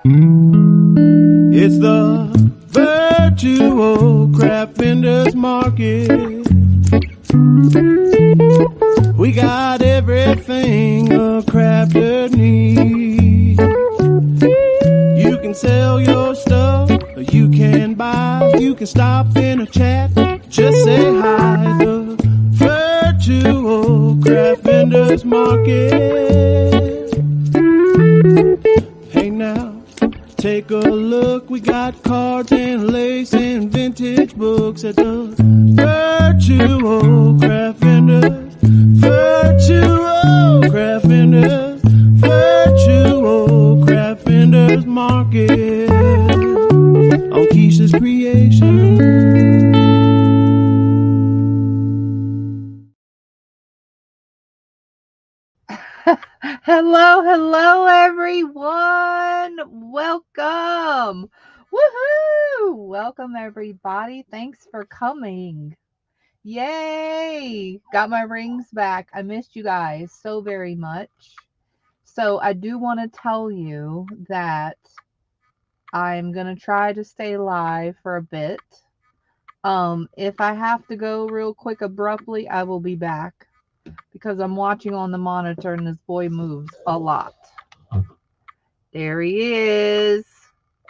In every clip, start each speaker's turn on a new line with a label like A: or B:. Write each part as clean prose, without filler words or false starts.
A: It's the Virtual Craft Vendors Market. We got everything a crafter needs. You can sell your stuff, or you can buy. You can stop in a chat, just say hi. The Virtual Craft Vendors Market. Hey now, take a look. We got cards and lace and vintage books at the Virtual Craft Vendors. Virtual Craft Vendors. Virtual Craft Vendors Market on Keisha's Creation.
B: Hello, everyone. Welcome. Woohoo! Welcome, everybody. Thanks for coming. Yay! Got my rings back. I missed you guys so very much. So, I do want to tell you that I'm going to try to stay live for a bit. If I have to go real quick abruptly, I will be back because I'm watching on the monitor and this boy moves a lot. There he is.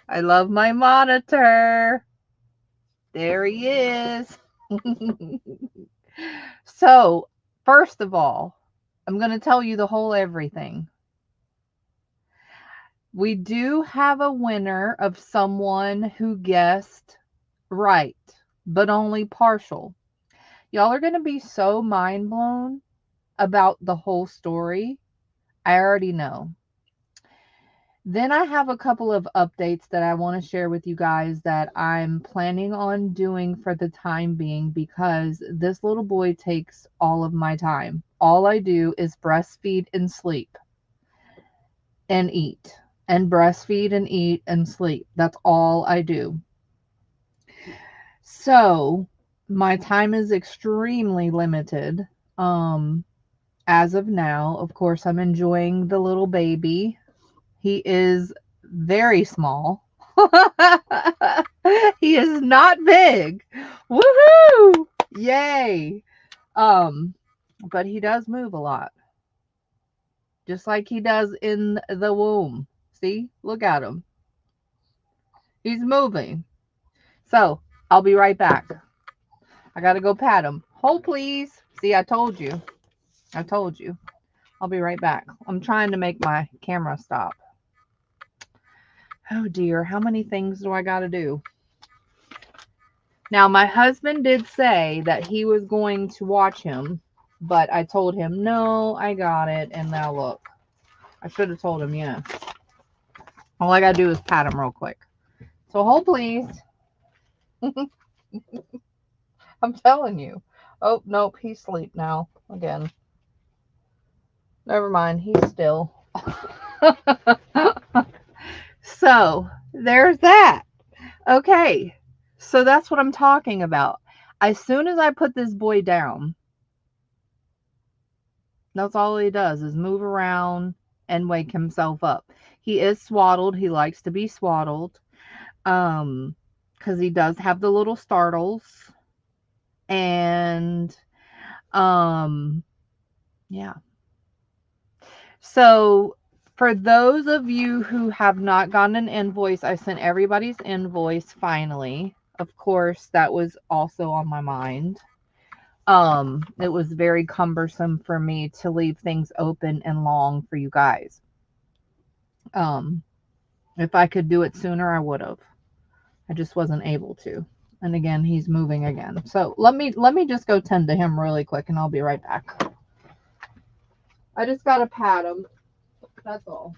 B: I love my monitor. There he is. So, first of all, I'm going to tell you the whole everything. We do have a winner of someone who guessed right, but only partial. Y'all are going to be so mind blown about the whole story. I already know. Then I have a couple of updates that I want to share with you guys that I'm planning on doing for the time being because this little boy takes all of my time. All I do is breastfeed and sleep and eat and breastfeed and eat and sleep. That's all I do. So my time is extremely limited. As of now, of course, I'm enjoying the little baby. He is very small. He is not big. Woohoo! Yay. But he does move a lot. Just like he does in the womb. See? Look at him. He's moving. So, I'll be right back. I gotta go pat him. Hold please. See, I told you. I told you. I'll be right back. I'm trying to make my camera stop. Oh dear, how many things do I gotta do? Now, my husband did say that he was going to watch him, but I told him, no, I got it. And now look, I should have told him yes. All I got to do is pat him real quick. So hold please. I'm telling you. Oh, nope, he's asleep now again. Never mind, he's still. So there's that. Okay, so that's what I'm talking about. As soon as I put this boy down, that's all he does is move around and wake himself up. He is swaddled. He likes to be swaddled. Because he does have the little startles. And yeah. So for those of you who have not gotten an invoice, I sent everybody's invoice finally. Of course, that was also on my mind. It was very cumbersome for me to leave things open and long for you guys. If I could do it sooner, I would have. I just wasn't able to. And again, he's moving again. So let me just go tend to him really quick, and I'll be right back. I just gotta pat him. That's all.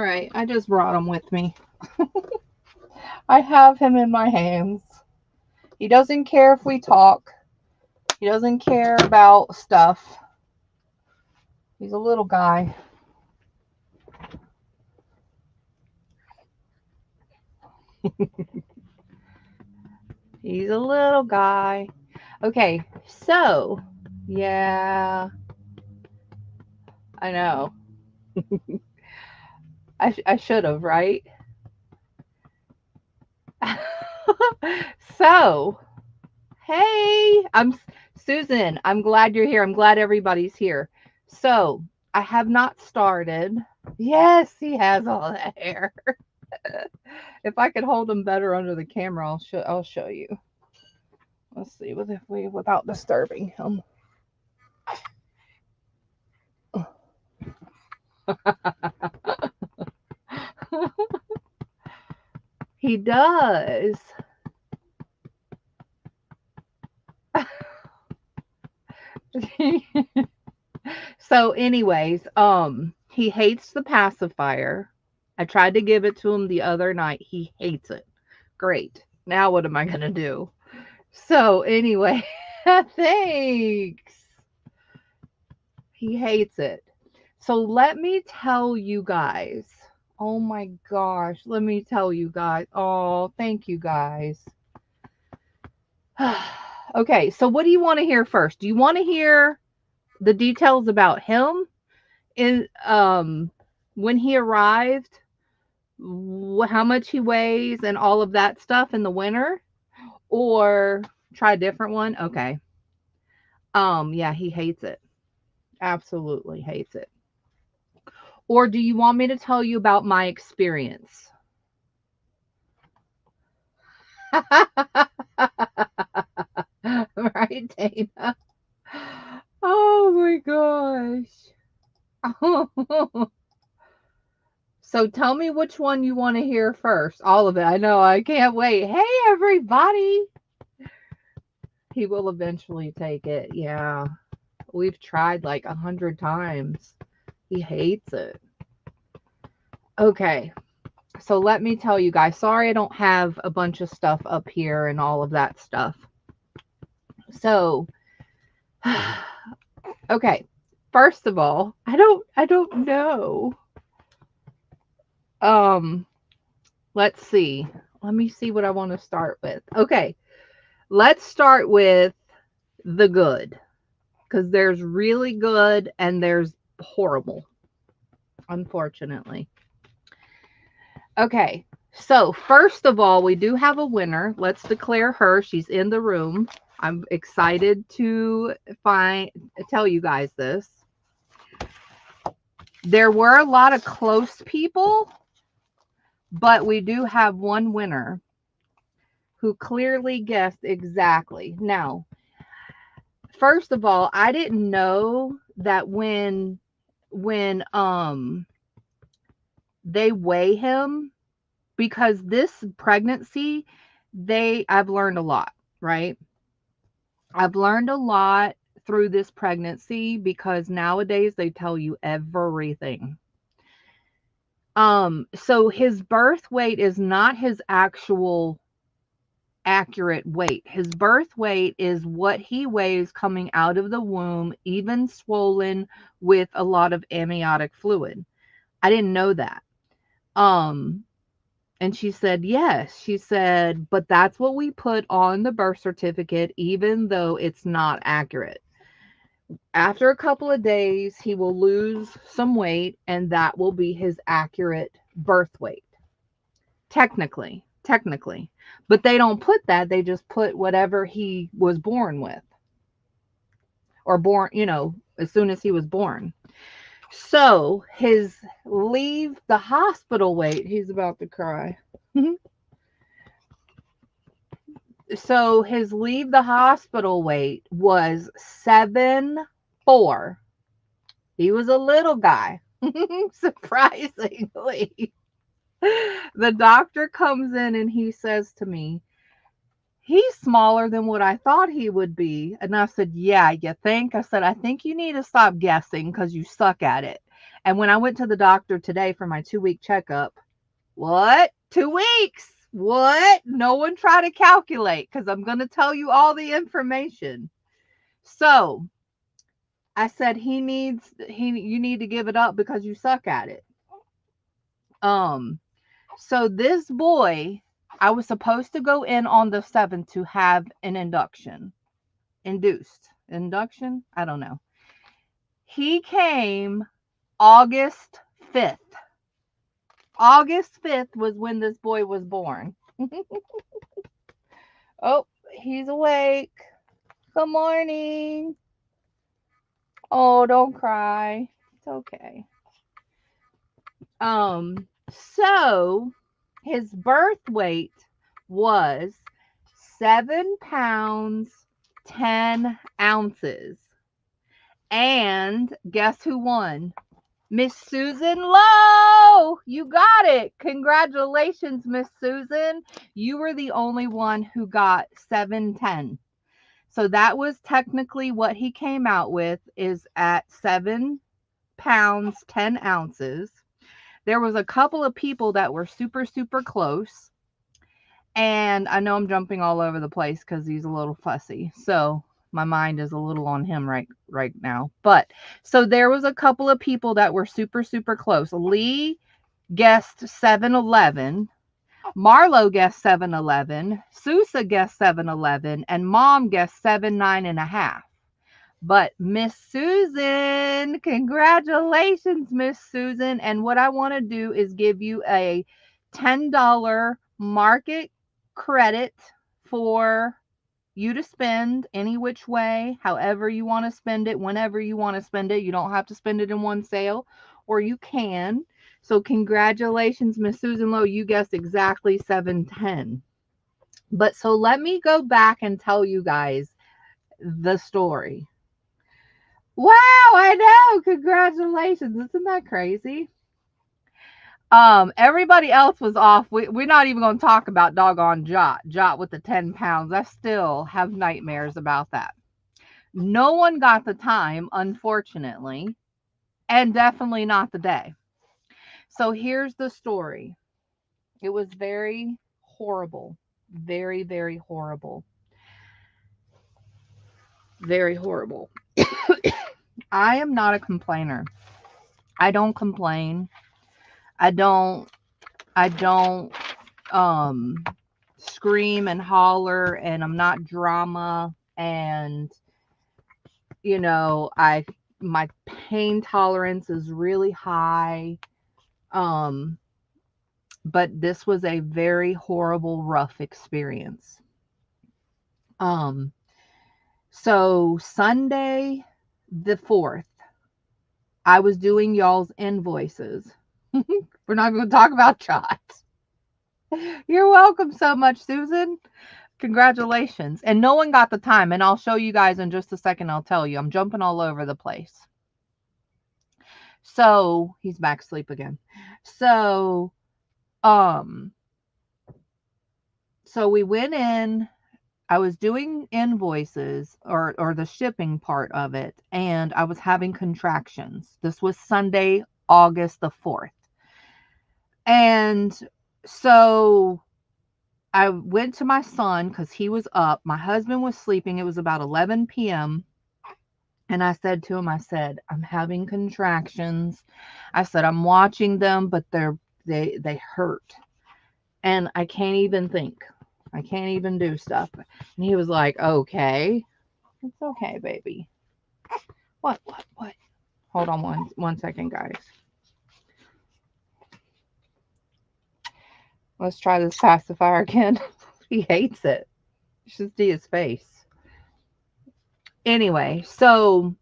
B: right, I just brought him with me. I have him in my hands. He doesn't care if we talk. He doesn't care about stuff. He's a little guy. He's a little guy. Okay, so, yeah, I know. I should have, right? So, hey, I'm Susan. I'm glad you're here. I'm glad everybody's here. So, I have not started. Yes, he has all that hair. If I could hold him better under the camera, I'll show you. Let's see without disturbing him. He does. So anyways, he hates the pacifier. I tried to give it to him the other night. He hates it. Great. Now what am I going to do? So anyway, thanks. He hates it. So let me tell you guys. Oh my gosh, let me tell you guys. Oh, thank you guys. Okay, so what do you want to hear first? Do you want to hear the details about him in when he arrived, how much he weighs and all of that stuff in the winter, or try a different one? Okay. Yeah, he hates it. Absolutely hates it. Or do you want me to tell you about my experience? Right, Dana? Oh my gosh. So tell me which one you want to hear first. All of it. I know. I can't wait. Hey, everybody. He will eventually take it. Yeah. We've tried like 100 times. He hates it. Okay. So let me tell you guys. Sorry I don't have a bunch of stuff up here and all of that stuff. So, okay. First of all, I don't know. Let's see. Let me see what I want to start with. Okay. Let's start with the good. Because there's really good and there's horrible, unfortunately. Okay. So, first of all, we do have a winner. Let's declare her. She's in the room. I'm excited to tell you guys this. There were a lot of close people, but we do have one winner who clearly guessed exactly. Now, first of all, I didn't know that when they weigh him, because this pregnancy, I've learned a lot, right? I've learned a lot through this pregnancy because nowadays they tell you everything. So his birth weight is not his actual accurate weight. His birth weight is what he weighs coming out of the womb, even swollen with a lot of amniotic fluid. I didn't know that. And she said, yes. She said, but that's what we put on the birth certificate, even though it's not accurate. After a couple of days, he will lose some weight, and that will be his accurate birth weight. Technically. But they don't put that. They just put whatever he was born with. Or born, as soon as he was born. So his leave the hospital weight, he's about to cry. So his leave the hospital weight was 7'4". He was a little guy, surprisingly. The doctor comes in and he says to me, he's smaller than what I thought he would be. And I said, yeah, you think? I said, I think you need to stop guessing because you suck at it. And when I went to the doctor today for my 2-week checkup, what? 2 weeks? What? No one try to calculate because I'm going to tell you all the information. So I said you need to give it up because you suck at it. So this boy, I was supposed to go in on the 7th to have an induction. Induction? I don't know. He came August 5th. August 5th was when this boy was born. Oh, he's awake. Good morning. Oh, don't cry. It's okay. So his birth weight was 7 pounds, 10 ounces. And guess who won? Miss Susan Lowe. You got it. Congratulations, Miss Susan. You were the only one who got 710. So that was technically what he came out with, is at 7 pounds, 10 ounces. There was a couple of people that were super, super close. And I know I'm jumping all over the place because he's a little fussy. So my mind is a little on him right now. But so there was a couple of people that were super, super close. Lee guessed 7-11. Marlo guessed 7-11. Sousa guessed 7-11. And Mom guessed 7-9.5. But Miss Susan, congratulations, Miss Susan. And what I want to do is give you a $10 market credit for you to spend any which way, however you want to spend it, whenever you want to spend it. You don't have to spend it in one sale, or you can. So congratulations, Miss Susan Lowe. You guessed exactly 710. But so let me go back and tell you guys the story. Wow, I know. Congratulations. Isn't that crazy? Everybody else was off. We're not even going to talk about doggone Jot with the 10 pounds. I still have nightmares about that. No one got the time, unfortunately, and definitely not the day. So here's the story. It was very horrible. Very, very horrible. Very horrible. I am not a complainer. I don't complain. I don't scream and holler, and I'm not drama, and my pain tolerance is really high. But this was a very horrible, rough experience. So Sunday the 4th, I was doing y'all's invoices. We're not going to talk about shots. You're welcome so much, Susan. Congratulations. And no one got the time, and I'll show you guys in just a second. I'll tell you. I'm jumping all over the place. So he's back asleep again. So we went in. I was doing invoices or the shipping part of it, and I was having contractions. This was Sunday, August the 4th. And so I went to my son because he was up. My husband was sleeping. It was about 11 p.m. And I said to him, I'm having contractions. I said, I'm watching them, but they hurt. And I can't even think. I can't even do stuff. And he was like, okay. It's okay, baby. What? Hold on one second, guys. Let's try this pacifier again. He hates it. You should see his face. Anyway, so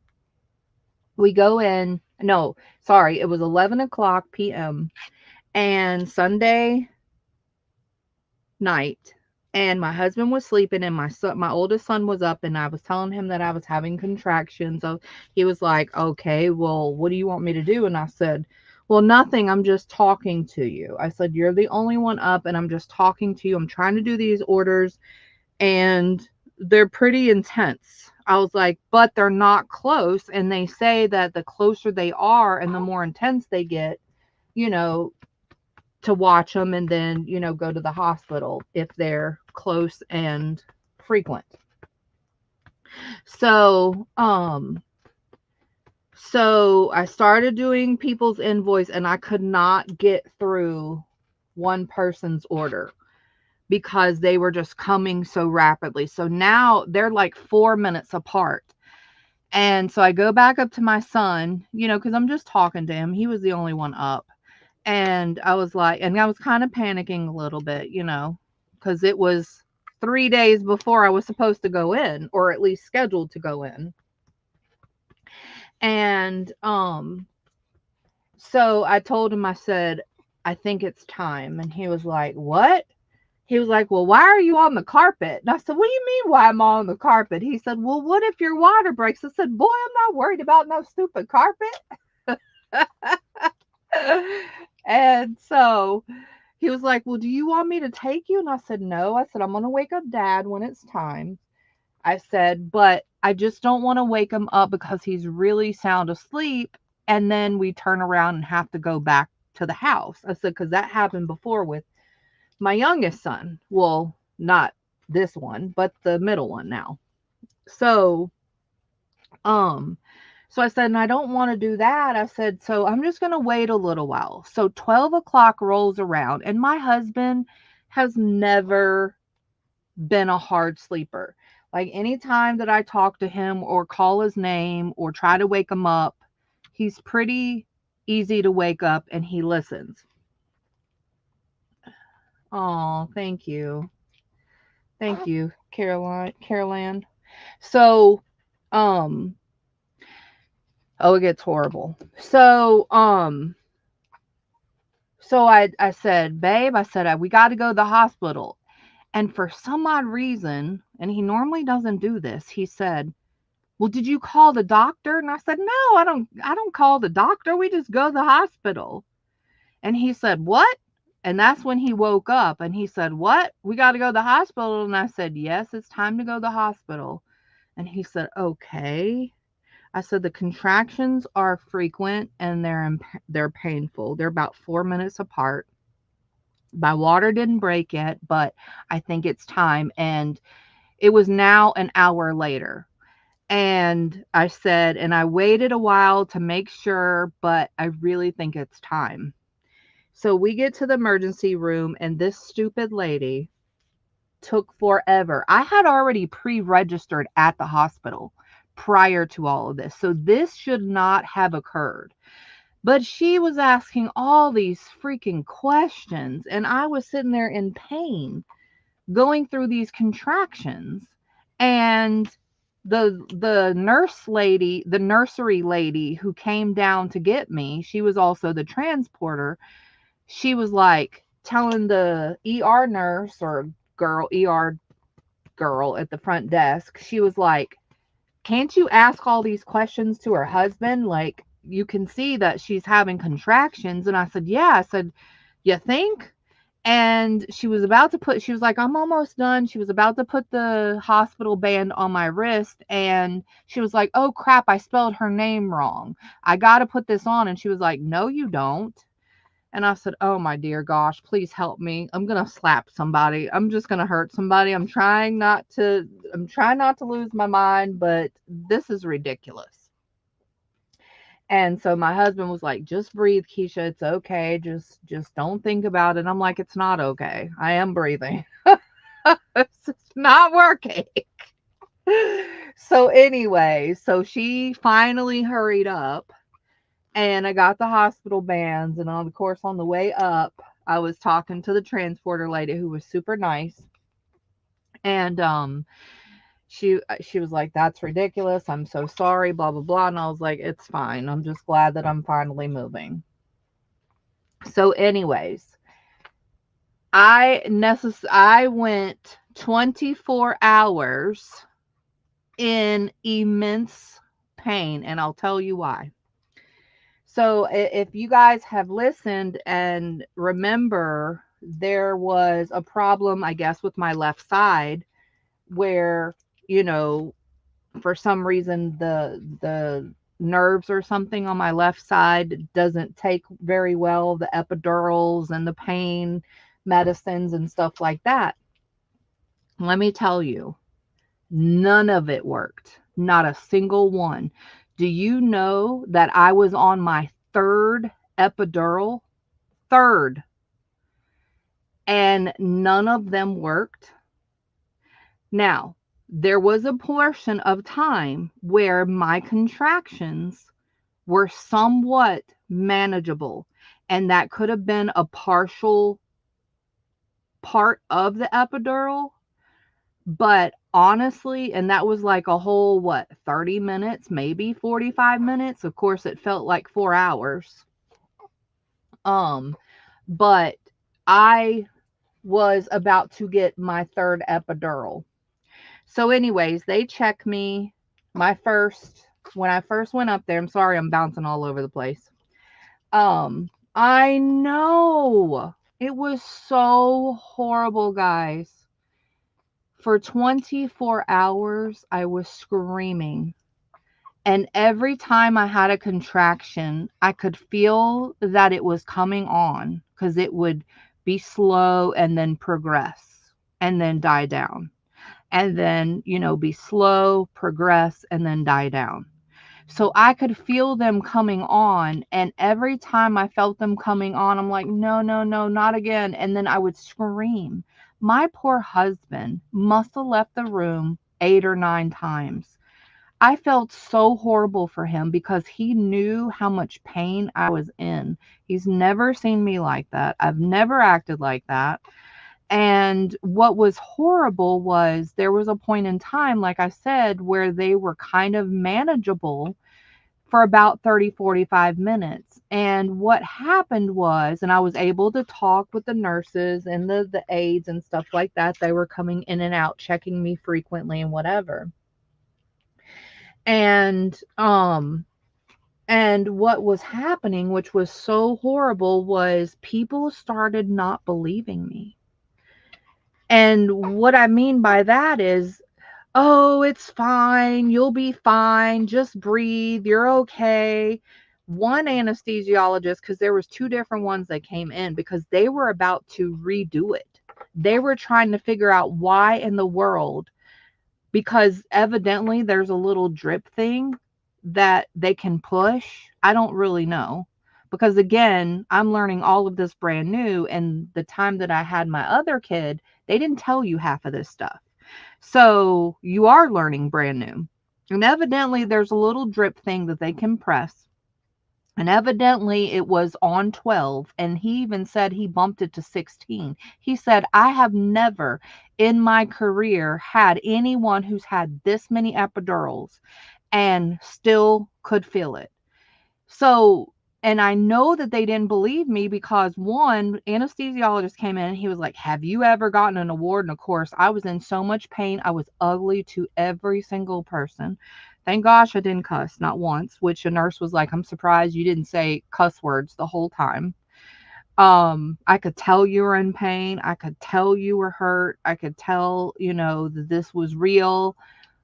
B: we go in. No, sorry. It was 11 o'clock p.m. and Sunday night. And my husband was sleeping, and my oldest son was up, and I was telling him that I was having contractions. So he was like, okay, well, what do you want me to do? And I said, well, nothing. I'm just talking to you. I said, you're the only one up, and I'm just talking to you. I'm trying to do these orders, and they're pretty intense. I was like, but they're not close. And they say that the closer they are and the more intense they get, you know, to watch them and then, you know, go to the hospital if they're close and frequent. So, so I started doing people's invoice and I could not get through one person's order because they were just coming so rapidly. So now they're like 4 minutes apart. And so I go back up to my son, you know, because I'm just talking to him. He was the only one up. And I was like, and I was kind of panicking a little bit, you know, because it was 3 days before I was supposed to go in, or at least scheduled to go in. And so I told him, I said, I think it's time. And he was like, what? He was like, well, why are you on the carpet? And I said, what do you mean why I'm on the carpet? He said, well, what if your water breaks? I said, boy, I'm not worried about no stupid carpet. And so he was like, well, do you want me to take you? And I said, no. I said, I'm going to wake up Dad when it's time. I said, but I just don't want to wake him up because he's really sound asleep. And then we turn around and have to go back to the house. I said, because that happened before with my youngest son. Well, not this one, but the middle one now. So, so I said, and I don't want to do that. I said, so I'm just going to wait a little while. So 12 o'clock rolls around, and my husband has never been a hard sleeper. Like anytime that I talk to him or call his name or try to wake him up, he's pretty easy to wake up and he listens. Oh, thank you. Thank you, Caroline. So, oh, it gets horrible. So, I said, babe, I said, we got to go to the hospital. And for some odd reason, and he normally doesn't do this, he said, well, did you call the doctor? And I said, no, I don't call the doctor. We just go to the hospital. And he said, what? And that's when he woke up and he said, what? We got to go to the hospital. And I said, yes, it's time to go to the hospital. And he said, okay. I said, the contractions are frequent and they're painful. They're about 4 minutes apart. My water didn't break yet, but I think it's time. And it was now an hour later. And I said, and I waited a while to make sure, but I really think it's time. So we get to the emergency room, and this stupid lady took forever. I had already pre-registered at the hospital prior to all of this. So this should not have occurred. But she was asking all these freaking questions, and I was sitting there in pain going through these contractions. And the nurse lady, the nursery lady who came down to get me, she was also the transporter. She was like telling the ER nurse or ER girl at the front desk, she was like, can't you ask all these questions to her husband? Like, you can see that she's having contractions. And I said, yeah. I said, you think? And she was like, I'm almost done. She was about to put the hospital band on my wrist. And she was like, oh crap, I spelled her name wrong. I got to put this on. And she was like, no, you don't. And I said, oh my dear gosh, please help me. I'm going to slap somebody. I'm just going to hurt somebody. I'm trying not to lose my mind, but this is ridiculous. And so my husband was like, just breathe, Keisha. It's okay. Just don't think about it. I'm like, it's not okay. I am breathing. It's not working. So anyway, so she finally hurried up. And I got the hospital bands, and of course, on the way up, I was talking to the transporter lady who was super nice. And she was like, that's ridiculous. I'm so sorry, blah, blah, blah. And I was like, it's fine. I'm just glad that I'm finally moving. So anyways, I went 24 hours in immense pain, and I'll tell you why. So if you guys have listened and remember, there was a problem, I guess, with my left side where, you know, for some reason the nerves or something on my left side doesn't take very well the epidurals and the pain medicines and stuff like that. Let me tell you, none of it worked. Not a single one. Do you know that I was on my third epidural? Third. And none of them worked. Now, there was a portion of time where my contractions were somewhat manageable, and that could have been a partial part of the epidural. But honestly, and that was like a whole, what, 30 minutes, maybe 45 minutes. Of course, it felt like 4 hours. But I was about to get my third epidural. So anyways, they check me when I first went up there. I'm sorry, I'm bouncing all over the place. I know it was so horrible, guys. For 24 hours, I was screaming. And every time I had a contraction, I could feel that it was coming on because it would be slow and then progress and then die down. And then, be slow, progress, and then die down. So I could feel them coming on. And every time I felt them coming on, I'm like, no, no, no, not again. And then I would scream. My poor husband must have left the room 8 or 9 times. I felt so horrible for him because he knew how much pain I was in. He's never seen me like that. I've never acted like that. And what was horrible was there was a point in time, like I said, where they were kind of manageable for about 30, 45 minutes. And what happened was, and I was able to talk with the nurses and the aides and stuff like that. They were coming in and out, checking me frequently and whatever. And what was happening, which was so horrible, was people started not believing me. And what I mean by that is, oh, it's fine. You'll be fine. Just breathe. You're okay. One anesthesiologist, because there was 2 different ones that came in because they were about to redo it. They were trying to figure out why in the world, because evidently there's a little drip thing that they can push. I don't really know. Because again, I'm learning all of this brand new. And the time that I had my other kid, they didn't tell you half of this stuff. So you are learning brand new. And evidently there's a little drip thing that they can press. And evidently it was on 12. And he even said he bumped it to 16. He said, I have never in my career had anyone who's had this many epidurals and still could feel it. So, and I know that they didn't believe me because one anesthesiologist came in and he was like, have you ever gotten an award? And of course, I was in so much pain. I was ugly to every single person. Thank gosh I didn't cuss, not once, which a nurse was like, I'm surprised you didn't say cuss words the whole time. I could tell you were in pain. I could tell you were hurt. I could tell, that this was real,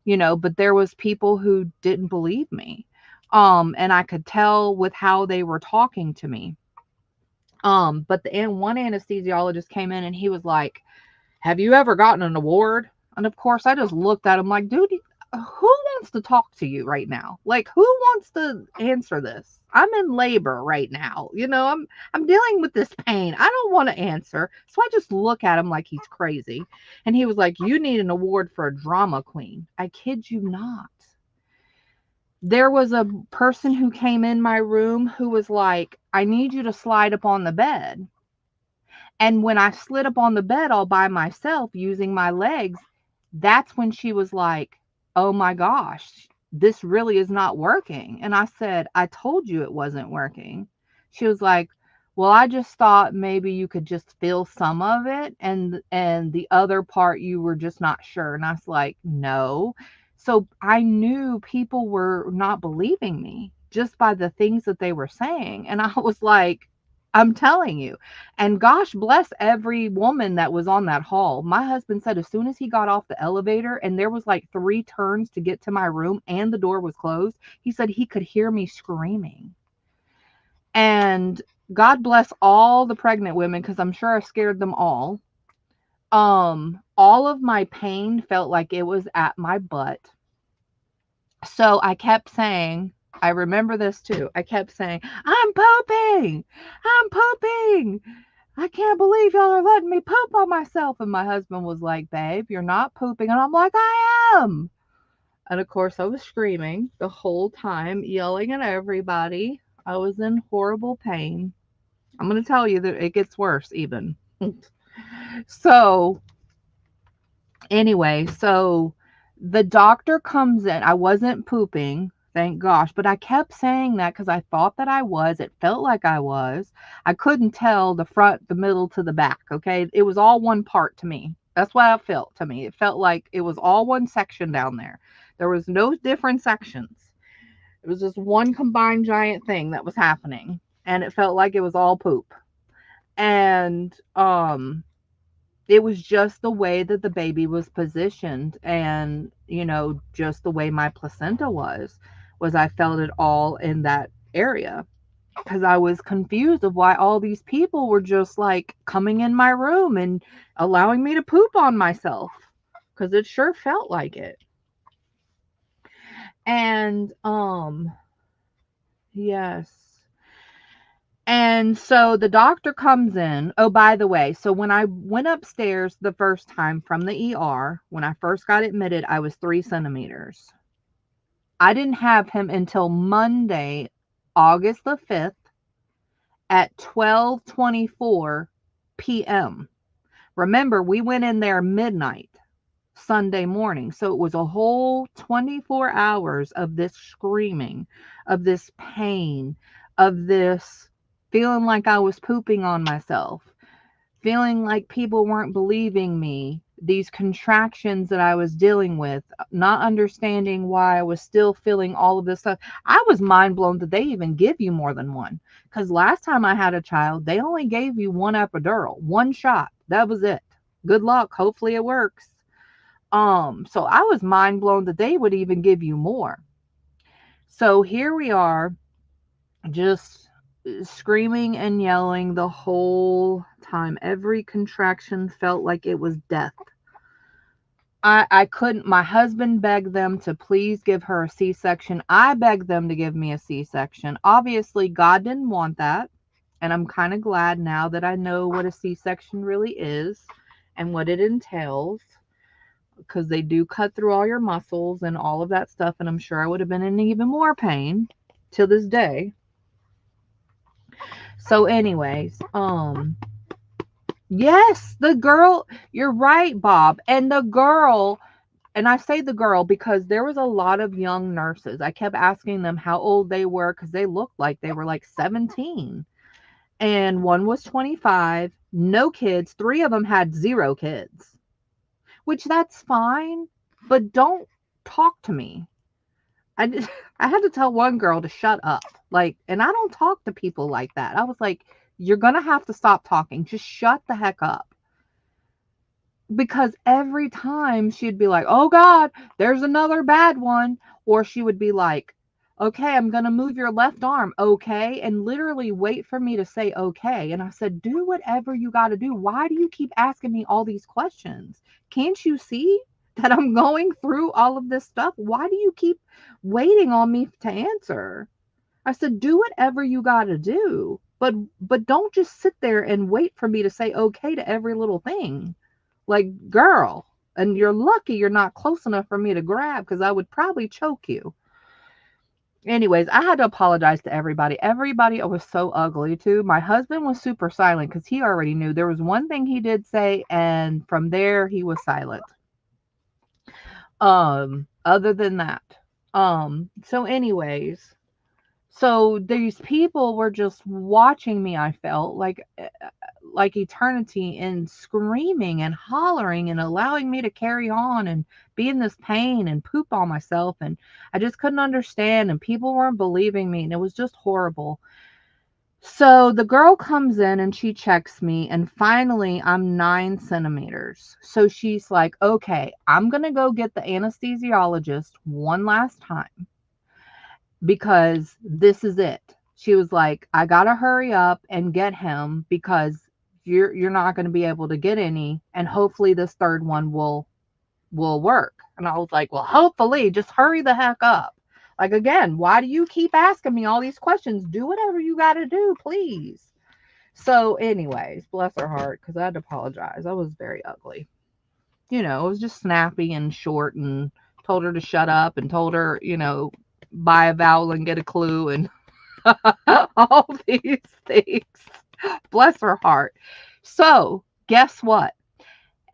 B: but there was people who didn't believe me. And I could tell with how they were talking to me. But one anesthesiologist came in and he was like, have you ever gotten an award? And of course I just looked at him like, dude, who wants to talk to you right now? Like, who wants to answer this? I'm in labor right now. I'm dealing with this pain. I don't want to answer. So I just look at him like he's crazy. And he was like, you need an award for a drama queen. I kid you not. There was a person who came in my room who was like, I need you to slide up on the bed. And when I slid up on the bed all by myself using my legs, that's when she was like, oh my gosh, this really is not working. And I said, I told you it wasn't working. She was like, well, I just thought maybe you could just feel some of it and the other part you were just not sure. And I was like, no. So I knew people were not believing me just by the things that they were saying. And I was like, I'm telling you. And gosh bless every woman that was on that hall. My husband said as soon as he got off the elevator and there was like 3 turns to get to my room and the door was closed, he said he could hear me screaming. And God bless all the pregnant women because I'm sure I scared them all. All of my pain felt like it was at my butt. So I kept saying, I remember this too. I kept saying, I'm pooping. I'm pooping. I can't believe y'all are letting me poop on myself. And my husband was like, babe, you're not pooping. And I'm like, I am. And of course, I was screaming the whole time, yelling at everybody. I was in horrible pain. I'm going to tell you that it gets worse even. So, anyway, so the doctor comes in. I wasn't pooping, thank gosh, but I kept saying that because I thought that I was. It felt like I was. I couldn't tell the front, the middle to the back, okay? It was all one part to me. That's what it felt to me. It felt like it was all one section down there. There was no different sections. It was just one combined giant thing that was happening, and it felt like it was all poop. And it was just the way that the baby was positioned, and just the way my placenta was I felt it all in that area, because I was confused of why all these people were just like coming in my room and allowing me to poop on myself, because it sure felt like it. And yes. And so the doctor comes in. Oh, by the way, so when I went upstairs the first time from the ER, when I first got admitted, I was 3 centimeters. I didn't have him until Monday, August the 5th at 12:24 p.m. Remember, we went in there midnight Sunday morning. So it was a whole 24 hours of this screaming, of this pain, of this feeling like I was pooping on myself, feeling like people weren't believing me, these contractions that I was dealing with, not understanding why I was still feeling all of this stuff. I was mind blown that they even give you more than one. Because last time I had a child, they only gave you one epidural, one shot. That was it. Good luck. Hopefully it works. So I was mind blown that they would even give you more. So here we are, just screaming and yelling the whole time. Every contraction felt like it was death. I couldn't. My husband begged them to please give her a C-section. I begged them to give me a C-section. Obviously, God didn't want that. And I'm kind of glad now that I know what a C-section really is and what it entails, because they do cut through all your muscles and all of that stuff. And I'm sure I would have been in even more pain to this day. So anyways, yes, the girl, you're right, Bob. And the girl, and I say the girl because there was a lot of young nurses. I kept asking them how old they were because they looked like they were like 17. And one was 25, no kids. 3 of them had 0 kids, which that's fine, but don't talk to me. I had to tell one girl to shut up. Like, and I don't talk to people like that. I was like, you're going to have to stop talking. Just shut the heck up. Because every time she'd be like, oh God, there's another bad one. Or she would be like, okay, I'm going to move your left arm. Okay. And literally wait for me to say okay. And I said, do whatever you got to do. Why do you keep asking me all these questions? Can't you see that I'm going through all of this stuff? Why do you keep waiting on me to answer? I said, do whatever you got to do, but don't just sit there and wait for me to say okay to every little thing. Like, girl, and you're lucky you're not close enough for me to grab, because I would probably choke you. Anyways, I had to apologize to everybody. Everybody was so ugly too. My husband was super silent because he already knew. There was one thing he did say, and from there he was silent. Other than that. So anyways, so these people were just watching me, I felt like eternity, and screaming and hollering and allowing me to carry on and be in this pain and poop on myself. And I just couldn't understand, and people weren't believing me, and it was just horrible. So the girl comes in and she checks me, and finally I'm 9 centimeters. So she's like, okay, I'm going to go get the anesthesiologist one last time because this is it. She was like, I got to hurry up and get him because you're not going to be able to get any, and hopefully this third one will work. And I was like, well, hopefully, just hurry the heck up. Like, again, why do you keep asking me all these questions? Do whatever you got to do, please. So, anyways, bless her heart, because I had to apologize. I was very ugly. You know, it was just snappy and short, and told her to shut up and told her, buy a vowel and get a clue and all these things. Bless her heart. So, guess what?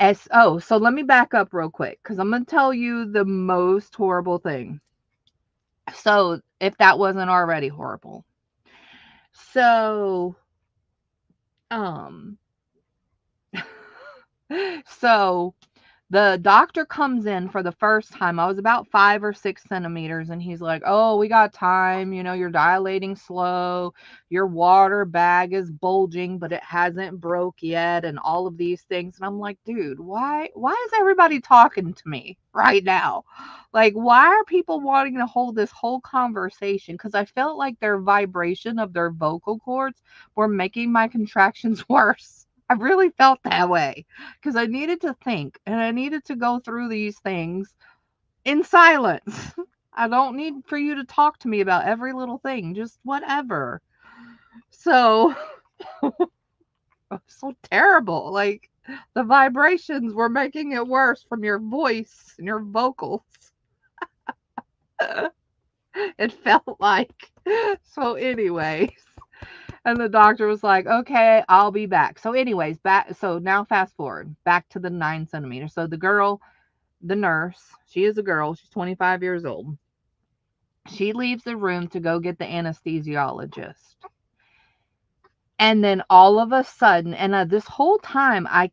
B: So let me back up real quick because I'm going to tell you the most horrible thing. So, if that wasn't already horrible. So, um, so the doctor comes in for the first time. I was about 5 or 6 centimeters, and he's like, oh, we got time. You're dilating slow. Your water bag is bulging, but it hasn't broke yet, and all of these things. And I'm like, dude, why is everybody talking to me right now? Like, why are people wanting to hold this whole conversation? Because I felt like their vibration of their vocal cords were making my contractions worse. I really felt that way because I needed to think and I needed to go through these things in silence. I don't need for you to talk to me about every little thing, just whatever. So, so terrible. Like, the vibrations were making it worse from your voice and your vocals. It felt like. So, anyways. And the doctor was like, okay, I'll be back. So, anyways, back. So now fast forward back to the 9 centimeters. So the girl, the nurse, she is a girl. She's 25 years old. She leaves the room to go get the anesthesiologist. And then all of a sudden, and this whole time, I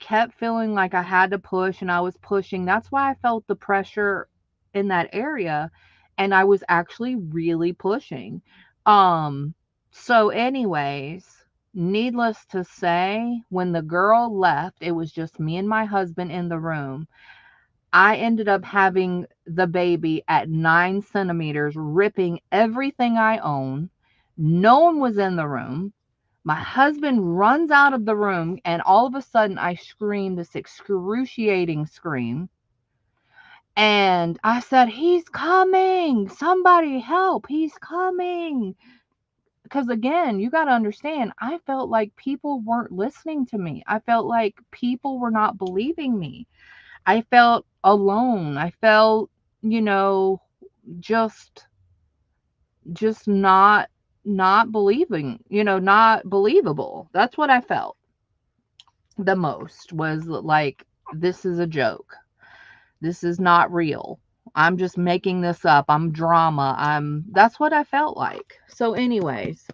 B: kept feeling like I had to push and I was pushing. That's why I felt the pressure in that area. And I was actually really pushing. So, anyways, needless to say, when the girl left, it was just me and my husband in the room. I ended up having the baby at 9 centimeters, ripping everything I own. No one was in the room. My husband runs out of the room, and all of a sudden, I scream this excruciating scream. And I said, he's coming. Somebody help. He's coming. Because again, you got to understand, I felt like people weren't listening to me. I felt like people were not believing me. I felt alone. I felt, you know, just not believing, not believable. That's what I felt the most, was like, this is a joke. This is not real. I'm just making this up. I'm drama. That's what I felt like. So anyways,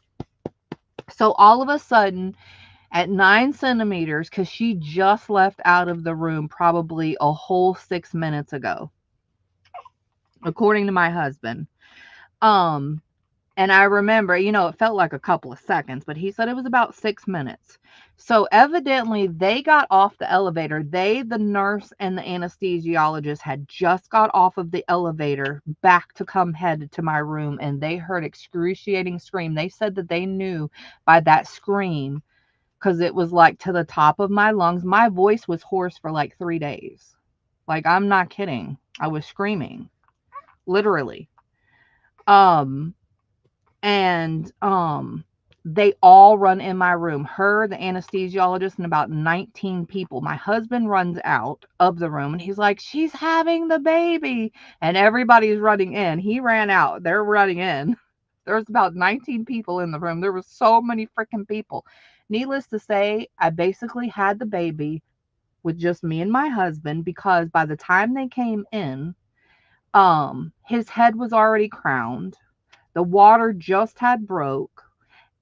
B: so all of a sudden at 9 centimeters, because she just left out of the room probably a whole 6 minutes ago, according to my husband. And I remember, it felt like a couple of seconds, but he said it was about 6 minutes. So evidently they got off the elevator. The nurse and the anesthesiologist had just got off of the elevator back to come head to my room, and they heard excruciating scream. They said that they knew by that scream, because it was like to the top of my lungs. My voice was hoarse for like 3 days. Like, I'm not kidding. I was screaming, literally. And they all run in my room. Her, the anesthesiologist, and about 19 people. My husband runs out of the room and he's like, she's having the baby. And everybody's running in. He ran out. They're running in. There's about 19 people in the room. There was so many freaking people. Needless to say, I basically had the baby with just me and my husband, because by the time they came in, his head was already crowned. The water just had broke,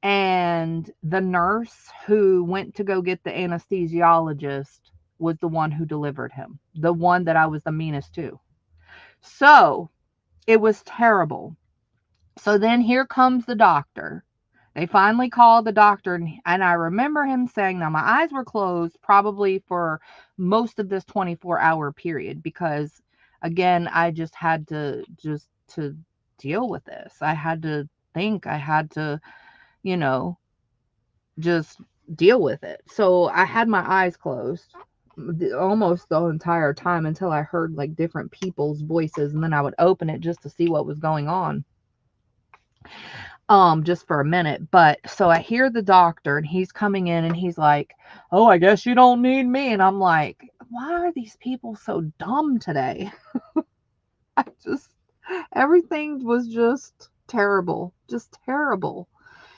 B: and the nurse who went to go get the anesthesiologist was the one who delivered him, the one that I was the meanest to. So it was terrible. So then here comes the doctor. They finally called the doctor, and I remember him saying, now my eyes were closed probably for most of this 24-hour period because, again, I just had to deal with this. I had to think. I had to, you know, just deal with it. So I had my eyes closed almost the entire time until I heard like different people's voices, and then I would open it just to see what was going on. Just for a minute. But so I hear the doctor and he's coming in and he's like, "Oh, I guess you don't need me." And I'm like, why are these people so dumb today? I just, everything was just terrible, just terrible.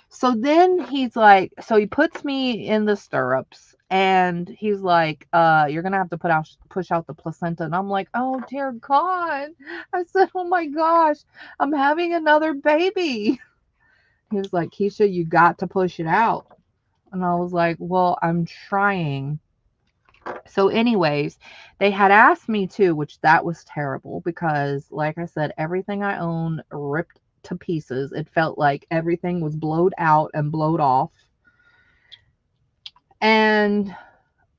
B: So then he's like, so he puts me in the stirrups and he's like, you're gonna have to push out the placenta. And I'm like, oh dear God. I said, oh my gosh, I'm having another baby. He was like, Keisha, you got to push it out. And I was like, well, I'm trying. So, anyways, they had asked me to, which that was terrible because, like I said, everything I own ripped to pieces. It felt like everything was blowed out and blowed off. And,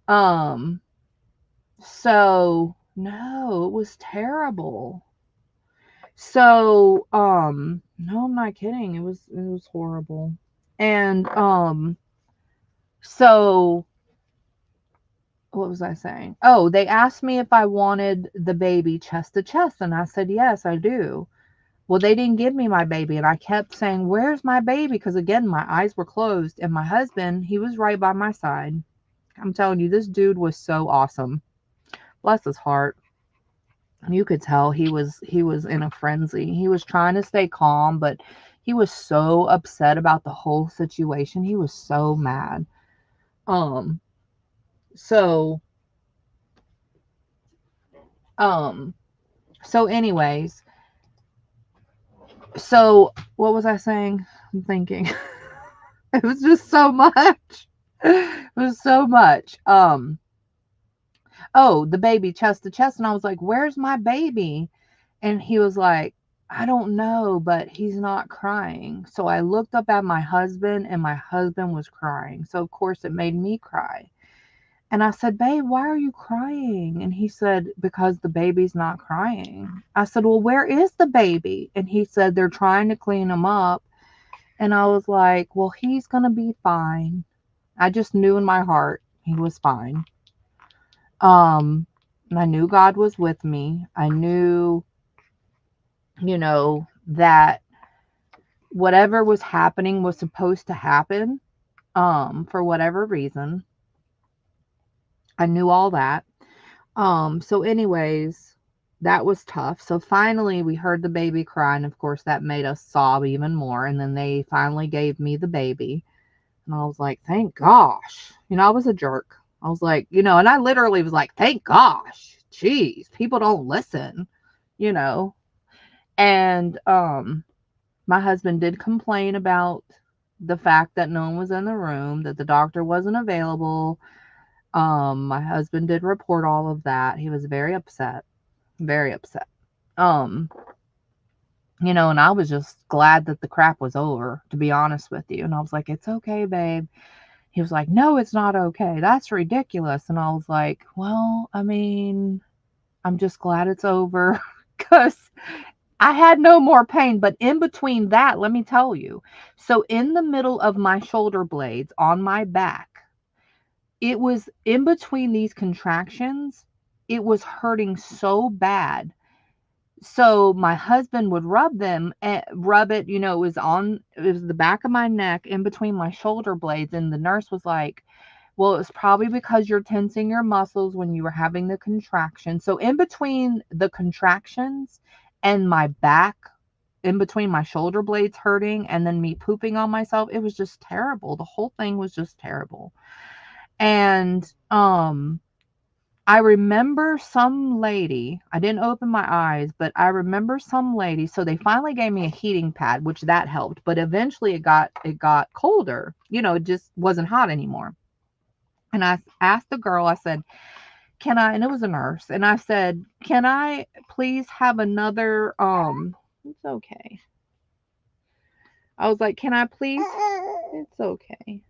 B: so no, it was terrible. So, no, I'm not kidding. It was horrible. And, so what was I saying? Oh, they asked me if I wanted the baby chest to chest, and I said, yes, I do. Well, they didn't give me my baby, and I kept saying, where's my baby? Because again, my eyes were closed, and my husband, he was right by my side. I'm telling you, this dude was so awesome. Bless his heart. You could tell he was in a frenzy. He was trying to stay calm, but he was so upset about the whole situation. He was so mad. Um, so, um, so anyways, so what was I saying? I'm thinking. It was just so much. It was so much. Oh, the baby chest to chest. And I was like, where's my baby? And he was like, I don't know, but he's not crying. So I looked up at my husband and my husband was crying. So of course it made me cry. And I said, babe, why are you crying? And he said, because the baby's not crying. I said, well, where is the baby? And he said, they're trying to clean him up. And I was like, well, he's going to be fine. I just knew in my heart he was fine. And I knew God was with me. I knew, that whatever was happening was supposed to happen, for whatever reason. I knew all that. So anyways, that was tough. So finally we heard the baby cry, and of course that made us sob even more. And then they finally gave me the baby. And I was like, thank gosh. I was a jerk. I was like, and I literally was like, thank gosh. Jeez, people don't listen, you know. And my husband did complain about the fact that no one was in the room, that the doctor wasn't available. My husband did report all of that. He was very upset. Very upset. Um, and I was just glad that the crap was over, to be honest with you. And I was like, it's okay, babe. He was like, no, it's not okay. That's ridiculous. And I was like, well, I mean, I'm just glad it's over because I had no more pain. But in between that, let me tell you. So in the middle of my shoulder blades on my back, it was in between these contractions. It was hurting so bad. So my husband would rub them and rub it, it was the back of my neck in between my shoulder blades. And the nurse was like, well, it's probably because you're tensing your muscles when you were having the contraction. So in between the contractions and my back, in between my shoulder blades hurting and then me pooping on myself, it was just terrible. The whole thing was just terrible. And I remember some lady, I didn't open my eyes, but I remember some lady. So they finally gave me a heating pad, which that helped, but eventually it got colder. It just wasn't hot anymore. And I asked the girl, I said, can I, and it was a nurse, and I said, can I please have another, it's okay. I was like, can I please? It's okay.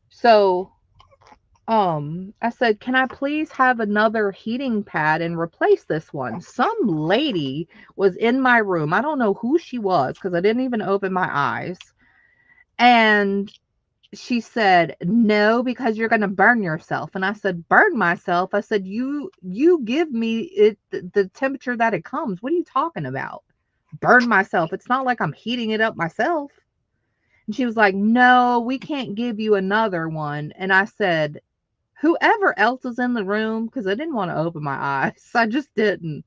B: So, I said, can I please have another heating pad and replace this one? Some lady was in my room. I don't know who she was because I didn't even open my eyes. And she said, no, because you're going to burn yourself. And I said, burn myself? I said, you give me it the temperature that it comes. What are you talking about? Burn myself? It's not like I'm heating it up myself. And she was like, no, we can't give you another one. And I said, whoever else is in the room, because I didn't want to open my eyes. I just didn't.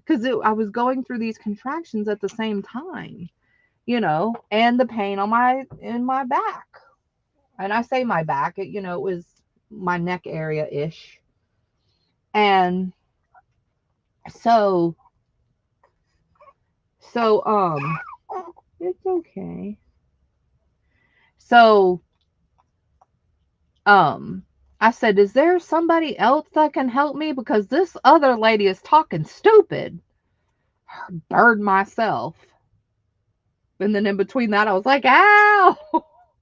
B: Because I was going through these contractions at the same time, and the pain in my back. And I say my back, it was my neck area ish. And so, so, it's okay. So, um, I said, is there somebody else that can help me? Because this other lady is talking stupid. Bird myself. And then in between that, I was like, ow,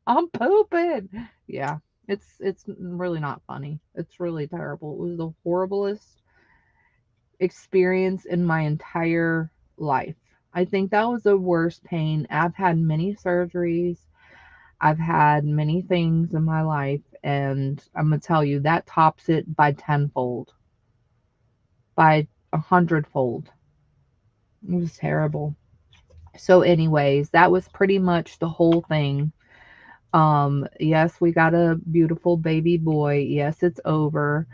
B: I'm pooping. Yeah, it's really not funny. It's really terrible. It was the horriblest experience in my entire life. I think that was the worst pain. I've had many surgeries. I've had many things in my life, and I'm gonna tell you that tops it by tenfold, by 100-fold. It was terrible. So, anyways, that was pretty much the whole thing. Yes, we got a beautiful baby boy. Yes, it's over.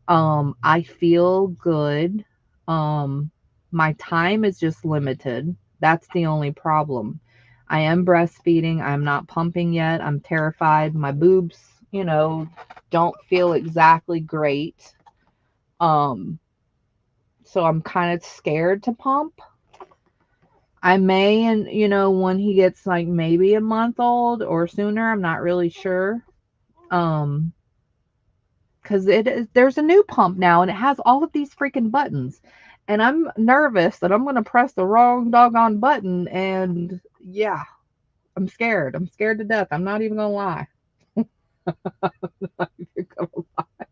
B: I feel good. Um, my time is just limited. That's the only problem. I am breastfeeding. I'm not pumping yet. I'm terrified. My boobs, don't feel exactly great. Um, so I'm kind of scared to pump. I may, and when he gets like maybe a month old or sooner, I'm not really sure. Um, because there's a new pump now and it has all of these freaking buttons, and I'm nervous that I'm gonna press the wrong doggone button, and yeah, I'm scared to death. I'm not even gonna lie. Not even gonna lie.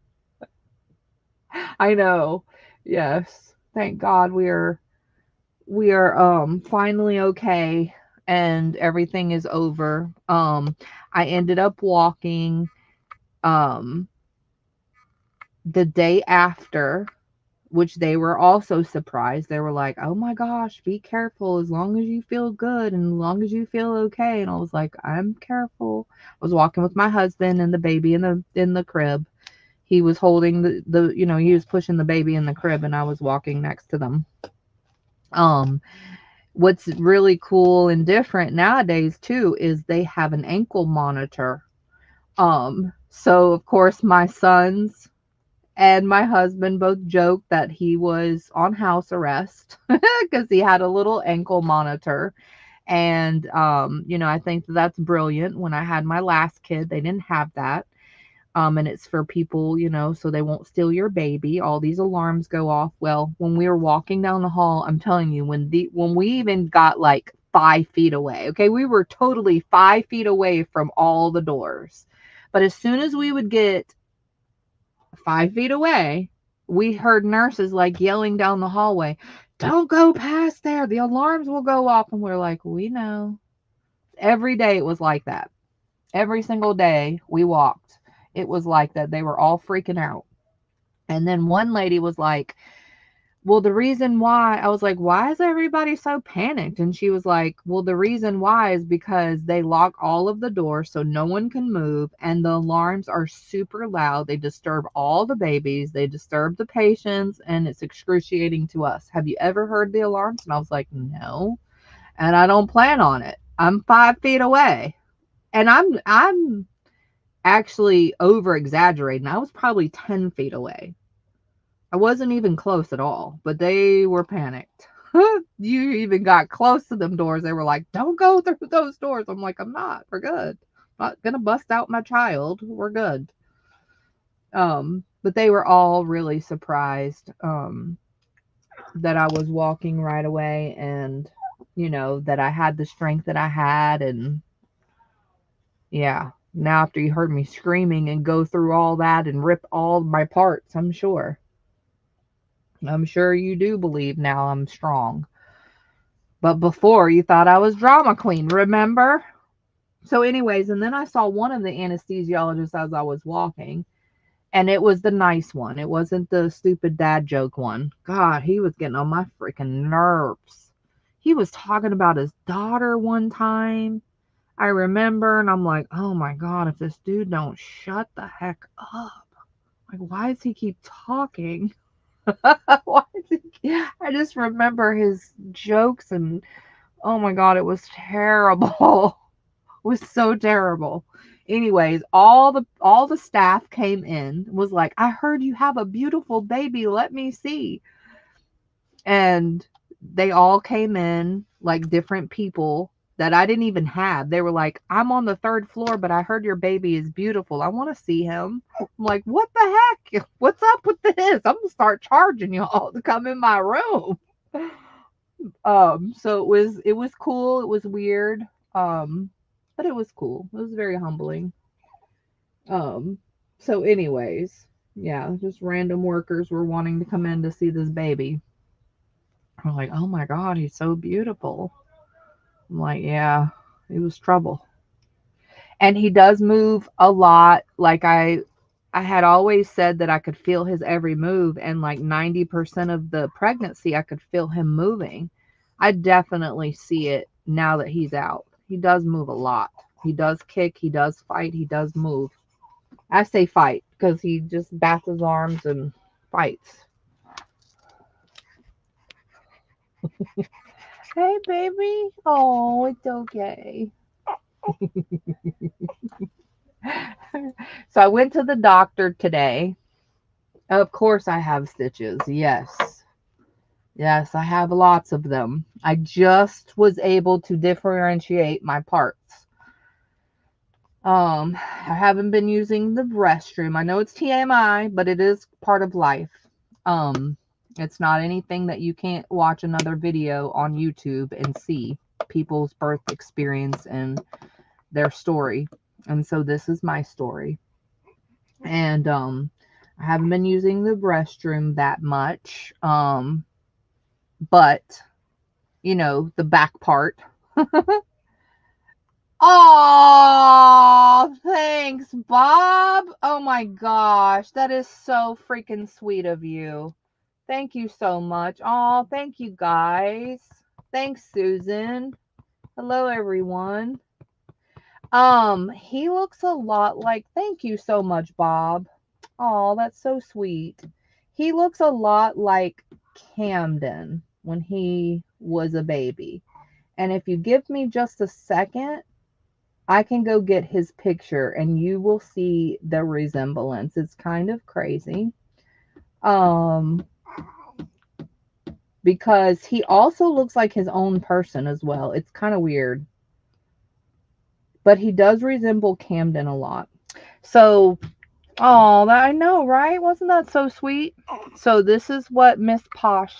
B: I know. Yes, thank God we are finally okay, and everything is over. I ended up walking um the day after, which they were also surprised. They were like, "Oh my gosh, be careful as long as you feel good and as long as you feel okay." And I was like, "I'm careful." I was walking with my husband and the baby in the crib. He was holding he was pushing the baby in the crib and I was walking next to them. Um what's really cool and different nowadays too is they have an ankle monitor. So of course my sons and my husband both joked that he was on house arrest because he had a little ankle monitor. And, I think that's brilliant. When I had my last kid, they didn't have that. And it's for people, so they won't steal your baby. All these alarms go off. Well, when we were walking down the hall, I'm telling you, when we even got like 5 feet away, okay, we were totally 5 feet away from all the doors. But as soon as we would get 5 feet away, we heard nurses like yelling down the hallway, don't go past there. The alarms will go off. And we're like, we know. Every day it was like that. Every single day we walked, it was like that. They were all freaking out. And then one lady was like, well, the reason why, I was like, why is everybody so panicked? And she was like, well, the reason why is because they lock all of the doors so no one can move, and the alarms are super loud. They disturb all the babies, they disturb the patients, and it's excruciating to us. Have you ever heard the alarms? And I was like, no, and I don't plan on it. I'm 5 feet away. And I'm actually over exaggerating. I was probably 10 feet away. I wasn't even close at all, but they were panicked. You even got close to them doors. They were like, don't go through those doors. I'm like, I'm not. We're good. I'm not going to bust out my child. We're good. But they were all really surprised that I was walking right away. And you know, that I had the strength that I had. And yeah, now after you heard me screaming and go through all that and rip all my parts, I'm sure you do believe now I'm strong. But before you thought I was drama queen, remember? So anyways, and then I saw one of the anesthesiologists as I was walking, and it was the nice one. It wasn't the stupid dad joke one. God, he was getting on my freaking nerves. He was talking about his daughter one time, I remember, and I'm like, oh my God, if this dude don't shut the heck up. Like, why does he keep talking? Why is he... I just remember his jokes, and oh my God, it was terrible. It was so terrible. Anyways, all the staff came in, was like, I heard you have a beautiful baby. Let me see. And they all came in, like different people that I didn't even have. They were like, I'm on the 3rd floor, but I heard your baby is beautiful. I want to see him. I'm like, what the heck? What's up with this? I'm gonna start charging y'all to come in my room. So it was cool. It was weird. But it was cool. It was very humbling. Um, so anyways, yeah, just random workers were wanting to come in to see this baby. I'm like, oh my God, he's so beautiful. I'm like, yeah, it was trouble. And he does move a lot. Like I had always said that I could feel his every move, and like 90% of the pregnancy I could feel him moving. I definitely see it now that he's out. He does move a lot. He does kick, he does fight, he does move. I say fight because he just bats his arms and fights. Hey, baby. Oh, it's okay. So I went to the doctor today. Of course, I have stitches. Yes. Yes, I have lots of them. I just was able to differentiate my parts. I haven't been using the restroom. I know it's TMI, but it is part of life. Um, it's not anything that you can't watch another video on YouTube and see people's birth experience and their story. And so this is my story. And I haven't been using the restroom that much. But you know, the back part. Oh, thanks, Bob. Oh my gosh, that is so freaking sweet of you. Thank you so much. Oh, thank you guys. Thanks, Susan. Hello, everyone. He looks a lot like, thank you so much, Bob. Oh, that's so sweet. He looks a lot like Camden when he was a baby. And if you give me just a second, I can go get his picture and you will see the resemblance. It's kind of crazy. Um, because he also looks like his own person as well. It's kind of weird. But he does resemble Camden a lot. So, oh, that I know, right? Wasn't that so sweet? So this is what Miss Posh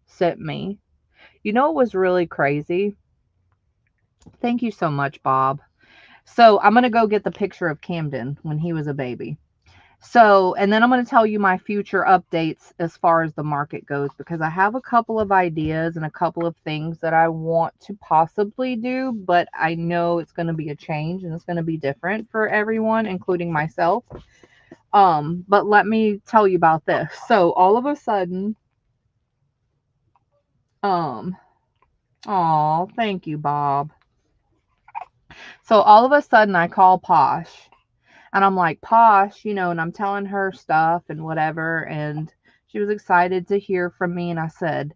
B: sent me. You know, it was really crazy. Thank you so much, Bob. So I'm going to go get the picture of Camden when he was a baby. So, and then I'm going to tell you my future updates as far as the market goes, because I have a couple of ideas and a couple of things that I want to possibly do, but I know it's going to be a change and it's going to be different for everyone, including myself. But let me tell you about this. So all of a sudden, oh, thank you, Bob. So all of a sudden I call Posh and I'm like, Posh, you know, and I'm telling her stuff and whatever. And she was excited to hear from me. And I said,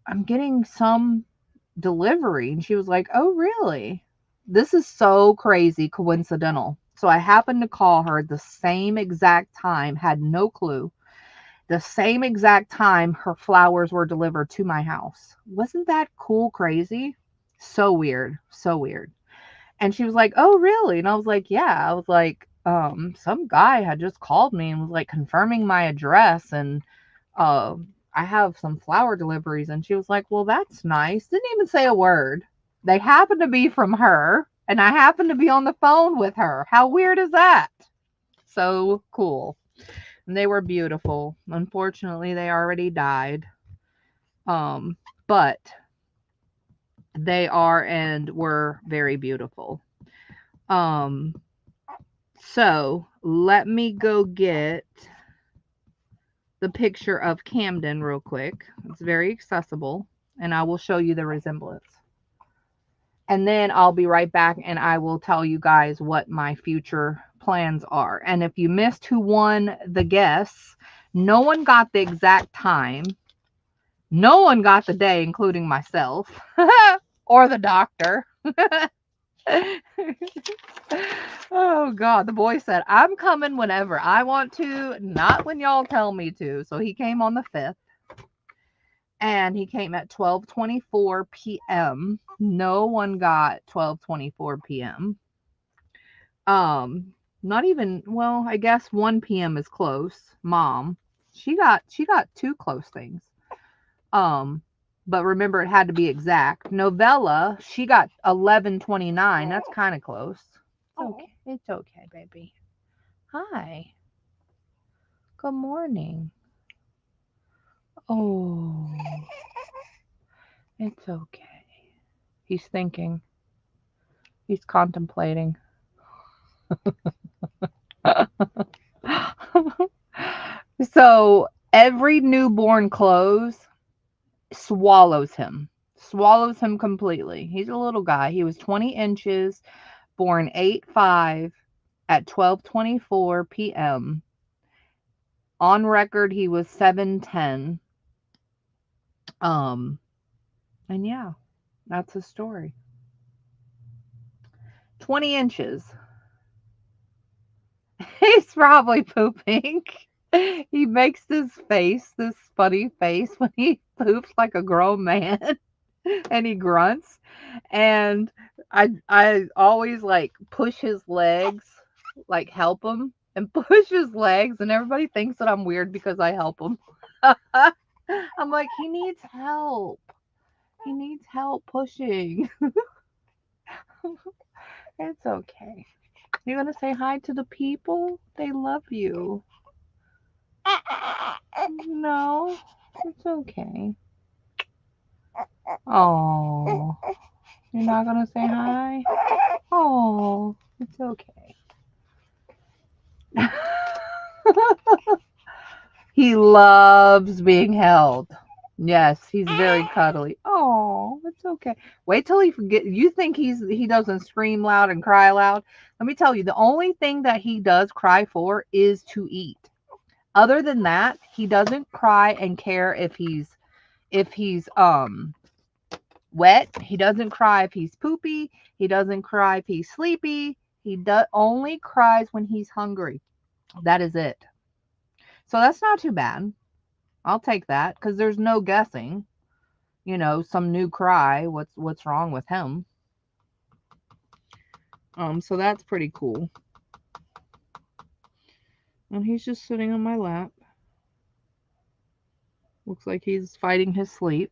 B: I'm getting some delivery. And she was like, oh, really? This is so crazy coincidental. So I happened to call her the same exact time, had no clue. The same exact time her flowers were delivered to my house. Wasn't that cool, crazy? So weird. So weird. And she was like, oh, really? And I was like, yeah. I was like, some guy had just called me and was like confirming my address. And I have some flower deliveries. And she was like, well, that's nice. Didn't even say a word. They happened to be from her, and I happened to be on the phone with her. How weird is that? So cool. And they were beautiful. Unfortunately, they already died. But they are and were very beautiful. So let me go get the picture of Camden real quick. It's very accessible, and I will show you the resemblance. And then I'll be right back, and I will tell you guys what my future plans are. And if you missed who won the guess, no one got the exact time. No one got the day, including myself or the doctor. Oh God, the boy said, I'm coming whenever I want to, not when y'all tell me to. So he came on the 5th, and he came at 12:24 p.m. No one got 12:24 p.m. Not even, well, I guess 1 p.m. is close. Mom, she got 2 close things. But remember, it had to be exact. Novella, she got 11:29. That's kind of close. It's okay. It's okay, baby. Hi. Good morning. Oh, it's okay. He's thinking. He's contemplating. So every newborn close swallows him completely. He's a little guy. He was 20 inches, born 8/5 at 12:24 p.m. On record, he was 7'10". And yeah, that's his story. 20 inches. He's probably pooping. He makes this funny face when he poops like a grown man, and he grunts. And I always like push his legs, like help him and push his legs, and everybody thinks that I'm weird because I help him. I'm like, he needs help. He needs help pushing. It's okay. You gonna say hi to the people? They love you. No, it's okay. Oh, you're not gonna say hi? Oh, it's okay. He loves being held. Yes, he's very cuddly. Oh, it's okay. Wait till he forget. You think he doesn't scream loud and cry loud? Let me tell you, the only thing that he does cry for is to eat. Other than that, he doesn't cry and care if he's wet. He doesn't cry if he's poopy. He doesn't cry if he's sleepy. He only cries when he's hungry. That is it. So that's not too bad. I'll take that because there's no guessing. Some new cry. What's wrong with him? So that's pretty cool. And he's just sitting on my lap. Looks like he's fighting his sleep.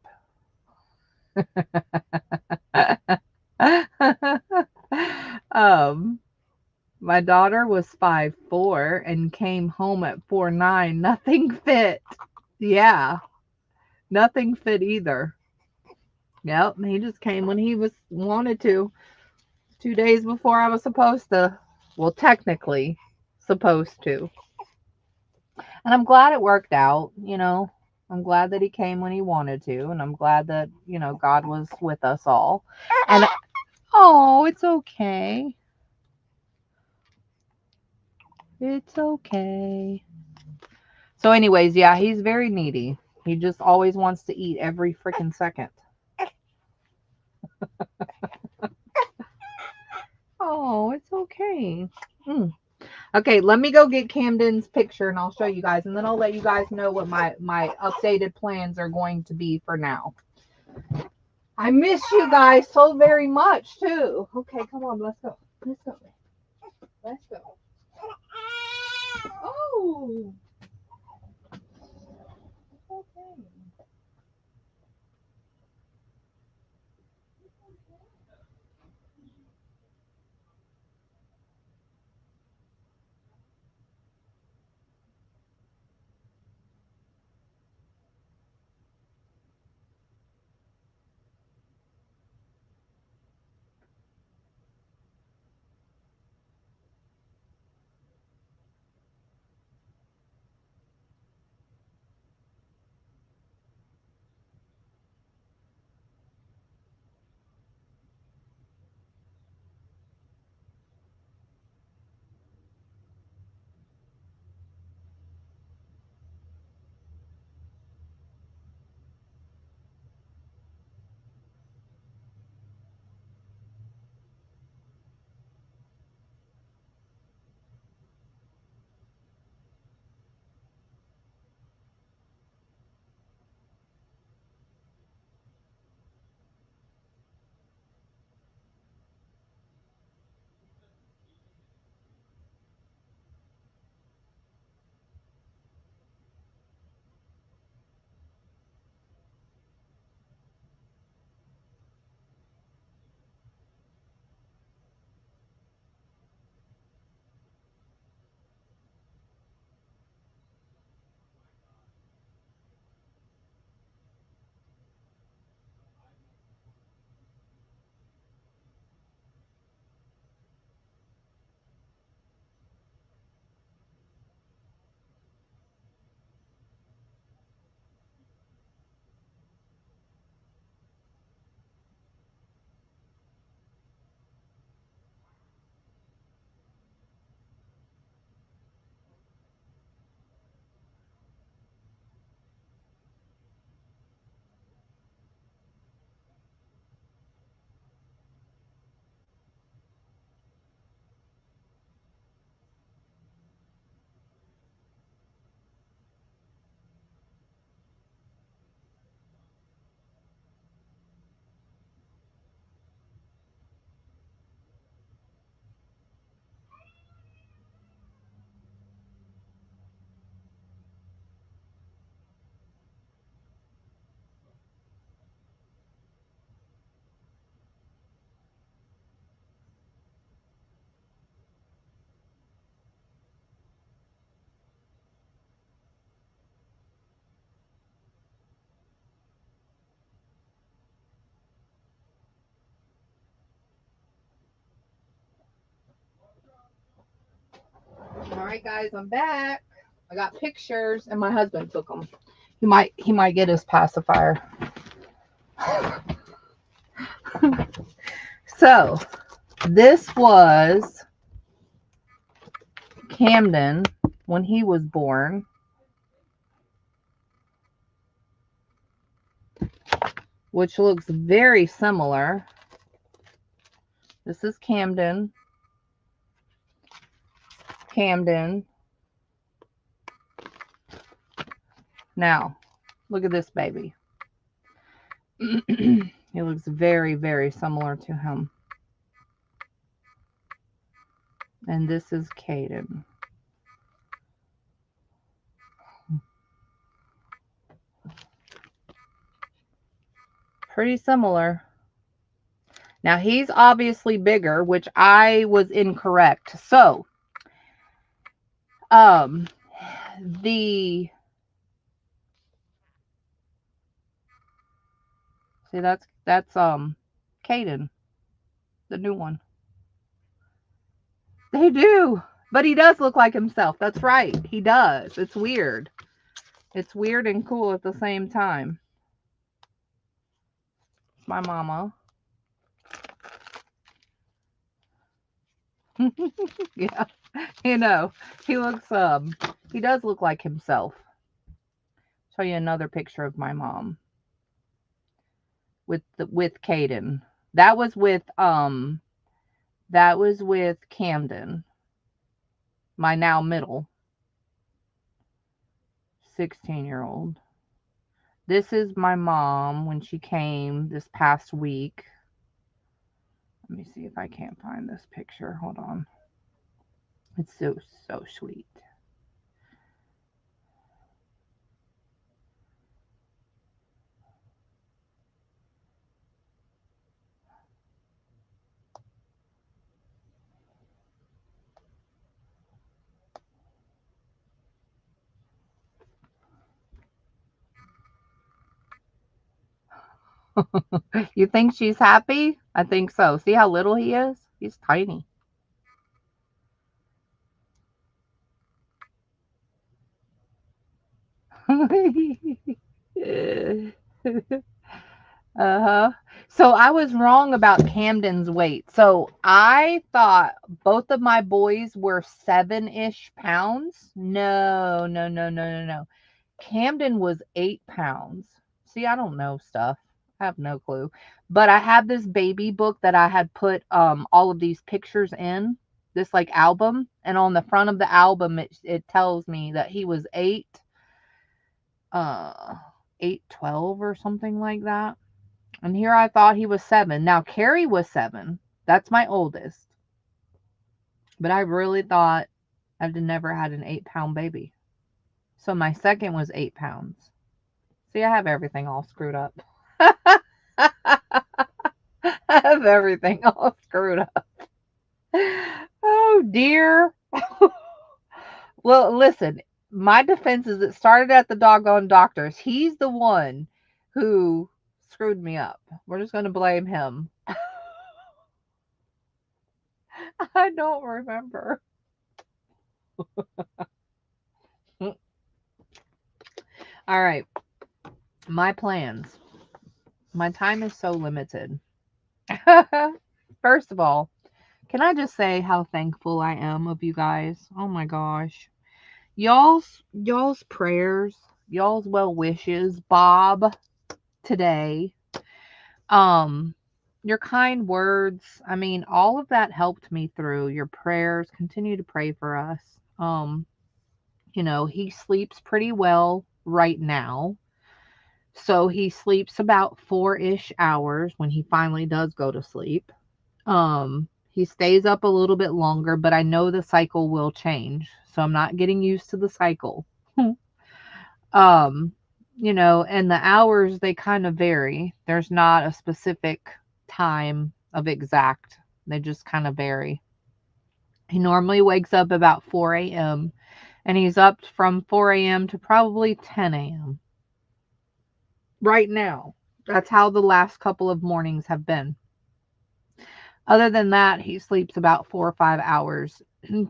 B: My daughter was 5'4" and came home at 4'9". Nothing fit. Yeah. Nothing fit either. Yep, he just came when he wanted to. 2 days before I was supposed to. Well, technically supposed to. And I'm glad it worked out, I'm glad that he came when he wanted to, and I'm glad that, God was with us all. And oh, it's okay. It's okay. So anyways, yeah, he's very needy. He just always wants to eat every freaking second. Oh, it's okay. Okay, let me go get Camden's picture and I'll show you guys, and then I'll let you guys know what my updated plans are going to be for now. I miss you guys so very much too. Okay, come on, let's go. Let's go. Let's go. Oh. Okay. All right, guys, I'm back. I got pictures, and my husband took them. He might get his pacifier. So this was Camden when he was born. Which looks very similar. This is Camden. Camden. Now, look at this baby. It looks very, very similar to him. And this is Caden. Pretty similar. Now, he's obviously bigger, which I was incorrect. So, see, that's Caden, the new one. They do, but he does look like himself. That's right, he does. It's weird. It's weird and cool at the same time. My mama. Yeah, you know, he looks he does look like himself. Show you another picture of my mom with Caden. That was with Camden, my now middle 16-year-old. This is my mom when she came this past week. Let me see if I can't find this picture. Hold on. It's so sweet. You think she's happy? I think so. See how little he is? He's tiny. Uh-huh. So I was wrong about Camden's weight. So I thought both of my boys were 7-ish pounds. No, no, no, no, no, no. Camden was 8 pounds. See, I don't know stuff. I have no clue. But I have this baby book that I had put all of these pictures in, this like album, and on the front of the album it tells me that he was uh 8'12" or something like that. And here I thought he was 7. Now Carrie was 7. That's my oldest. But I really thought I've never had an 8-pound baby. So my second was 8 pounds. See, I have everything all screwed up. I have everything all screwed up. Oh dear. Well, listen, my defense is it started at the doggone doctors. He's the one who screwed me up. We're just going to blame him. I don't remember. All right. My plans. My time is so limited. First of all, can I just say how thankful I am of you guys? Oh my gosh. Y'all's prayers, y'all's well wishes, Bob today. Um your kind words, I mean, all of that helped me through. Your prayers, continue to pray for us. He sleeps pretty well right now. So he sleeps about 4-ish hours when he finally does go to sleep. He stays up a little bit longer, but I know the cycle will change. So I'm not getting used to the cycle. um, and the hours they kind of vary. There's not a specific time of exact. They just kind of vary. He normally wakes up about 4 a.m. and he's up from 4 a.m. to probably 10 a.m. right now. That's how the last couple of mornings have been. Other than that, he sleeps about 4 or 5 hours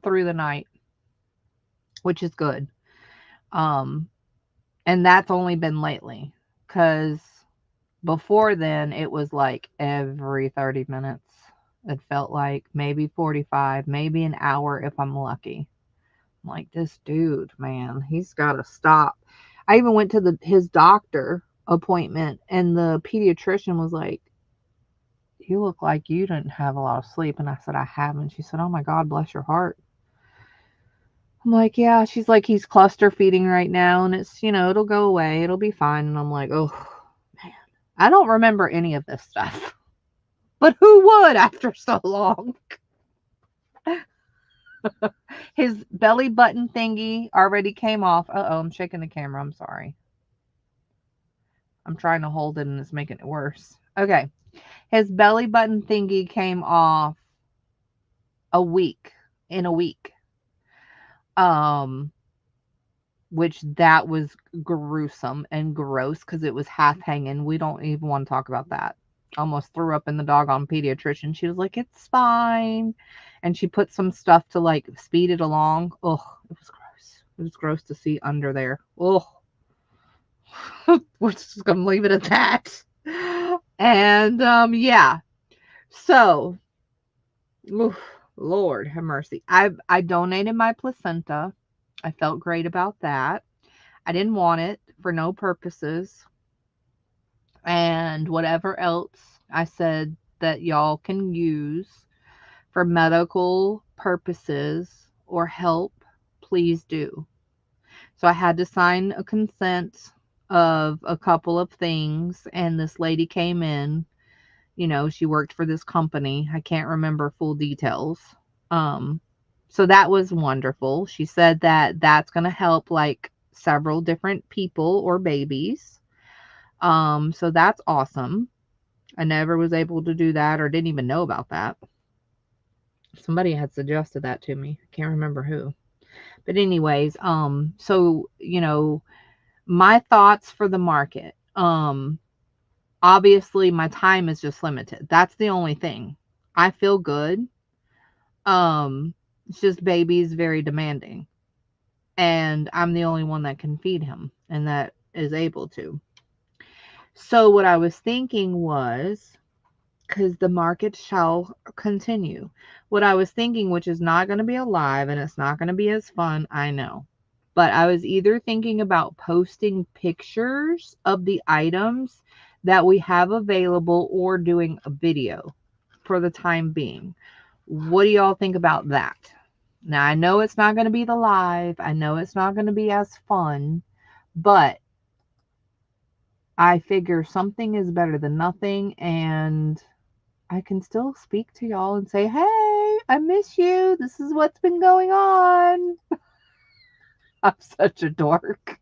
B: through the night, which is good. And that's only been lately, because before then it was like every 30 minutes. It felt like maybe 45, maybe an hour if I'm lucky. I'm like, this dude, man, he's got to stop. I even went to his doctor appointment, and the pediatrician was like, you look like you didn't have a lot of sleep. And I said, I haven't. She said, oh my God, bless your heart. I'm like, yeah. She's like, he's cluster feeding right now, and it's, it'll go away. It'll be fine. And I'm like, oh, man. I don't remember any of this stuff. But who would after so long? His belly button thingy already came off. Uh-oh, I'm shaking the camera. I'm sorry. I'm trying to hold it, and it's making it worse. Okay. His belly button thingy came off in a week. Which that was gruesome and gross because it was half hanging. We don't even want to talk about that. Almost threw up in the doggone pediatrician. She was like, it's fine. And she put some stuff to like speed it along. Oh, it was gross. It was gross to see under there. Oh, we're just going to leave it at that. And, yeah. So, oof, Lord have mercy. I donated my placenta. I felt great about that. I didn't want it for no purposes. And whatever else I said that y'all can use for medical purposes or help, please do. So I had to sign a consent of a couple of things, and this lady came in. She worked for this company. I can't remember full details. So that was wonderful. She said that that's going to help like several different people or babies. So that's awesome. I never was able to do that or didn't even know about that. Somebody had suggested that to me. I can't remember who. But anyways, so, my thoughts for the market. Obviously, my time is just limited. That's the only thing. I feel good. It's just baby's very demanding. And I'm the only one that can feed him and that is able to. So what I was thinking was, because the market shall continue. What I was thinking, which is not going to be alive and it's not going to be as fun, I know. But I was either thinking about posting pictures of the items that we have available or doing a video for the time being. What do y'all think about that? Now, I know it's not going to be the live. I know it's not going to be as fun, but I figure something is better than nothing, and I can still speak to y'all and say, hey, I miss you. This is what's been going on. I'm such a dork.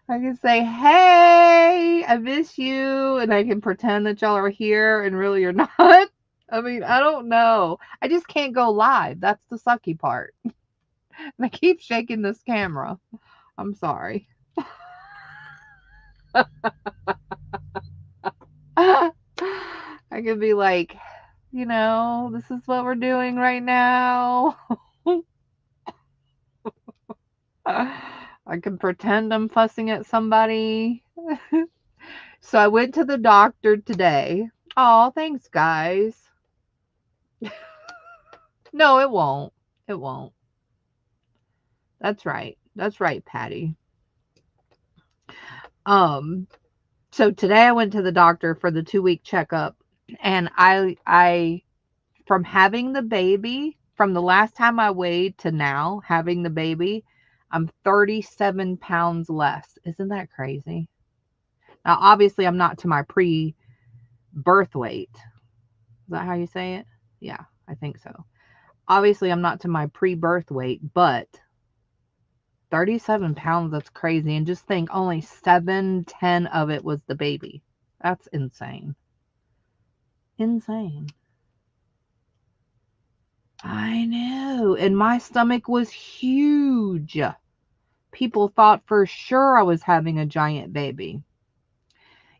B: I can say, hey, I miss you. And I can pretend that y'all are here and really you're not. I mean, I don't know. I just can't go live. That's the sucky part. And I keep shaking this camera. I'm sorry. I could be like, you know, this is what we're doing right now. I can pretend I'm fussing at somebody. So I went to the doctor today. Oh, thanks, guys. No, it won't. It won't. That's right. That's right, Patty. So today I went to the doctor for the 2-week checkup, and I from having the baby, from the last time I weighed to now having the baby, I'm 37 pounds less. Isn't that crazy? Now, obviously, I'm not to my pre-birth weight. Is that how you say it? Yeah, I think so. Obviously, I'm not to my pre-birth weight, but 37 pounds, that's crazy. And just think, only 7-10 of it was the baby. That's insane. Insane. I know. And my stomach was huge. People thought for sure I was having a giant baby.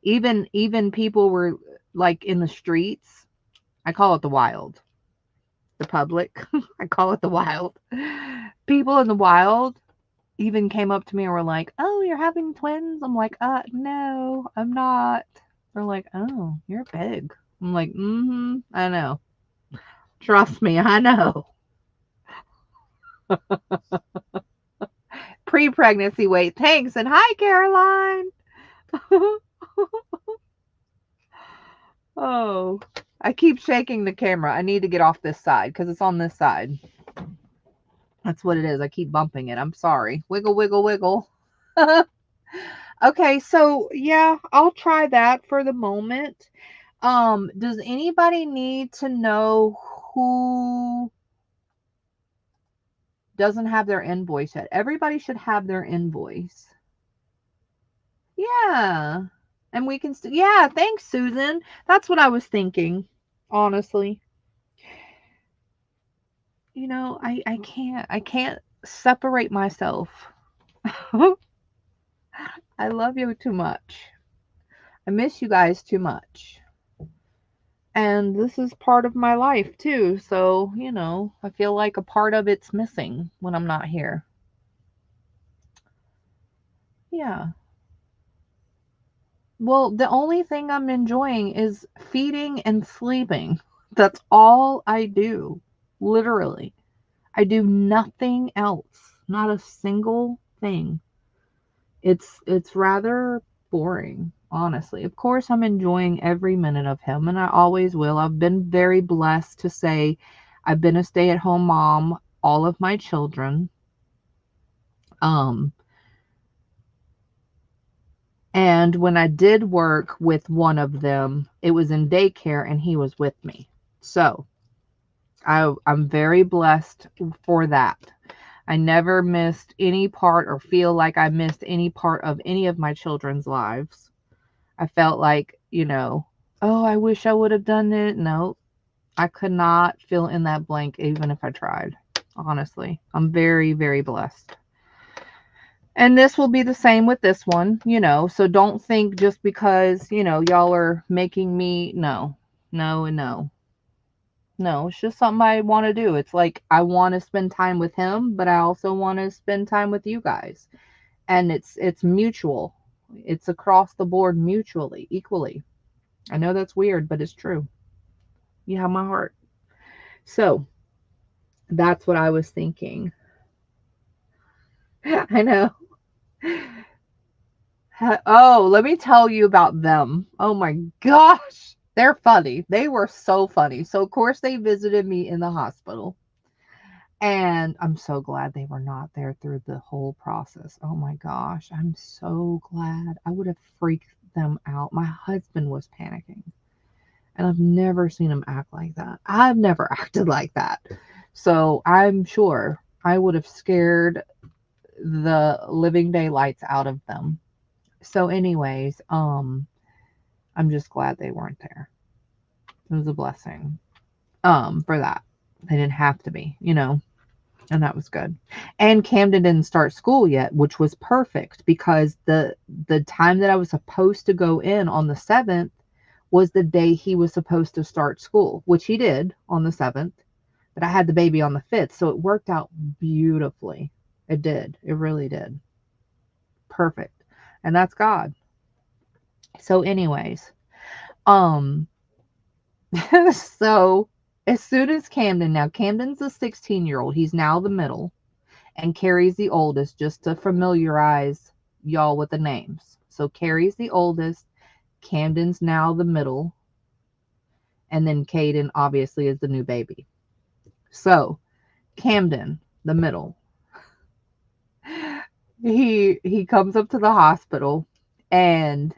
B: Even people were like in the streets. I call it the wild. The public. I call it the wild. People in the wild even came up to me and were like, oh, you're having twins? I'm like, no, I'm not. They're like, oh, you're big. I'm like, I know. Trust me, I know. Pre-pregnancy weight. Thanks. And hi, Caroline. Oh, I keep shaking the camera. I need to get off this side because it's on this side. That's what it is. I keep bumping it. I'm sorry. Wiggle, wiggle, wiggle. Okay, so yeah, I'll try that for the moment. Does anybody need to know who doesn't have their invoice yet? Everybody should have their invoice. Yeah. And we can yeah, thanks, Susan. That's what I was thinking, honestly. You know, I can't separate myself. I love you too much. I miss you guys too much. And this is part of my life too. So, you know, I feel like a part of it's missing when I'm not here. Yeah. Well, the only thing I'm enjoying is feeding and sleeping. That's all I do. Literally. I do nothing else. Not a single thing. It's rather boring, honestly. Of course, I'm enjoying every minute of him, and I always will. I've been very blessed to say I've been a stay-at-home mom all of my children. And when I did work with one of them, it was in daycare and he was with me. So I'm very blessed for that. I never missed any part or feel like I missed any part of any of my children's lives. I felt like, you know, oh, I wish I would have done it. No, I could not fill in that blank even if I tried. Honestly, I'm very, very blessed. And this will be the same with this one, so don't think just because, y'all are making me, no, no, and no. No, it's just something I want to do. It's like I want to spend time with him, but I also want to spend time with you guys. And it's mutual. It's across the board mutually, equally. I know that's weird, but it's true. You have my heart. So, that's what I was thinking. I know. Oh, let me tell you about them. Oh my gosh. They're funny. They were so funny. So, of course, they visited me in the hospital. And I'm so glad they were not there through the whole process. Oh my gosh. I'm so glad. I would have freaked them out. My husband was panicking. And I've never seen him act like that. I've never acted like that. So I'm sure I would have scared the living daylights out of them. So, anyways, I'm just glad they weren't there. It was a blessing. For that. They didn't have to be, and that was good. And Camden didn't start school yet, which was perfect because the time that I was supposed to go in on the 7th was the day he was supposed to start school, which he did on the 7th. But I had the baby on the 5th, so it worked out beautifully. It did. It really did. Perfect. And that's God. So anyways, um so as soon as Camden's a 16-year-old, he's now the middle, and Carrie's the oldest, just to familiarize y'all with the names. So Carrie's the oldest, Camden's now the middle, and then Caden obviously is the new baby. So Camden, the middle, he comes up to the hospital, and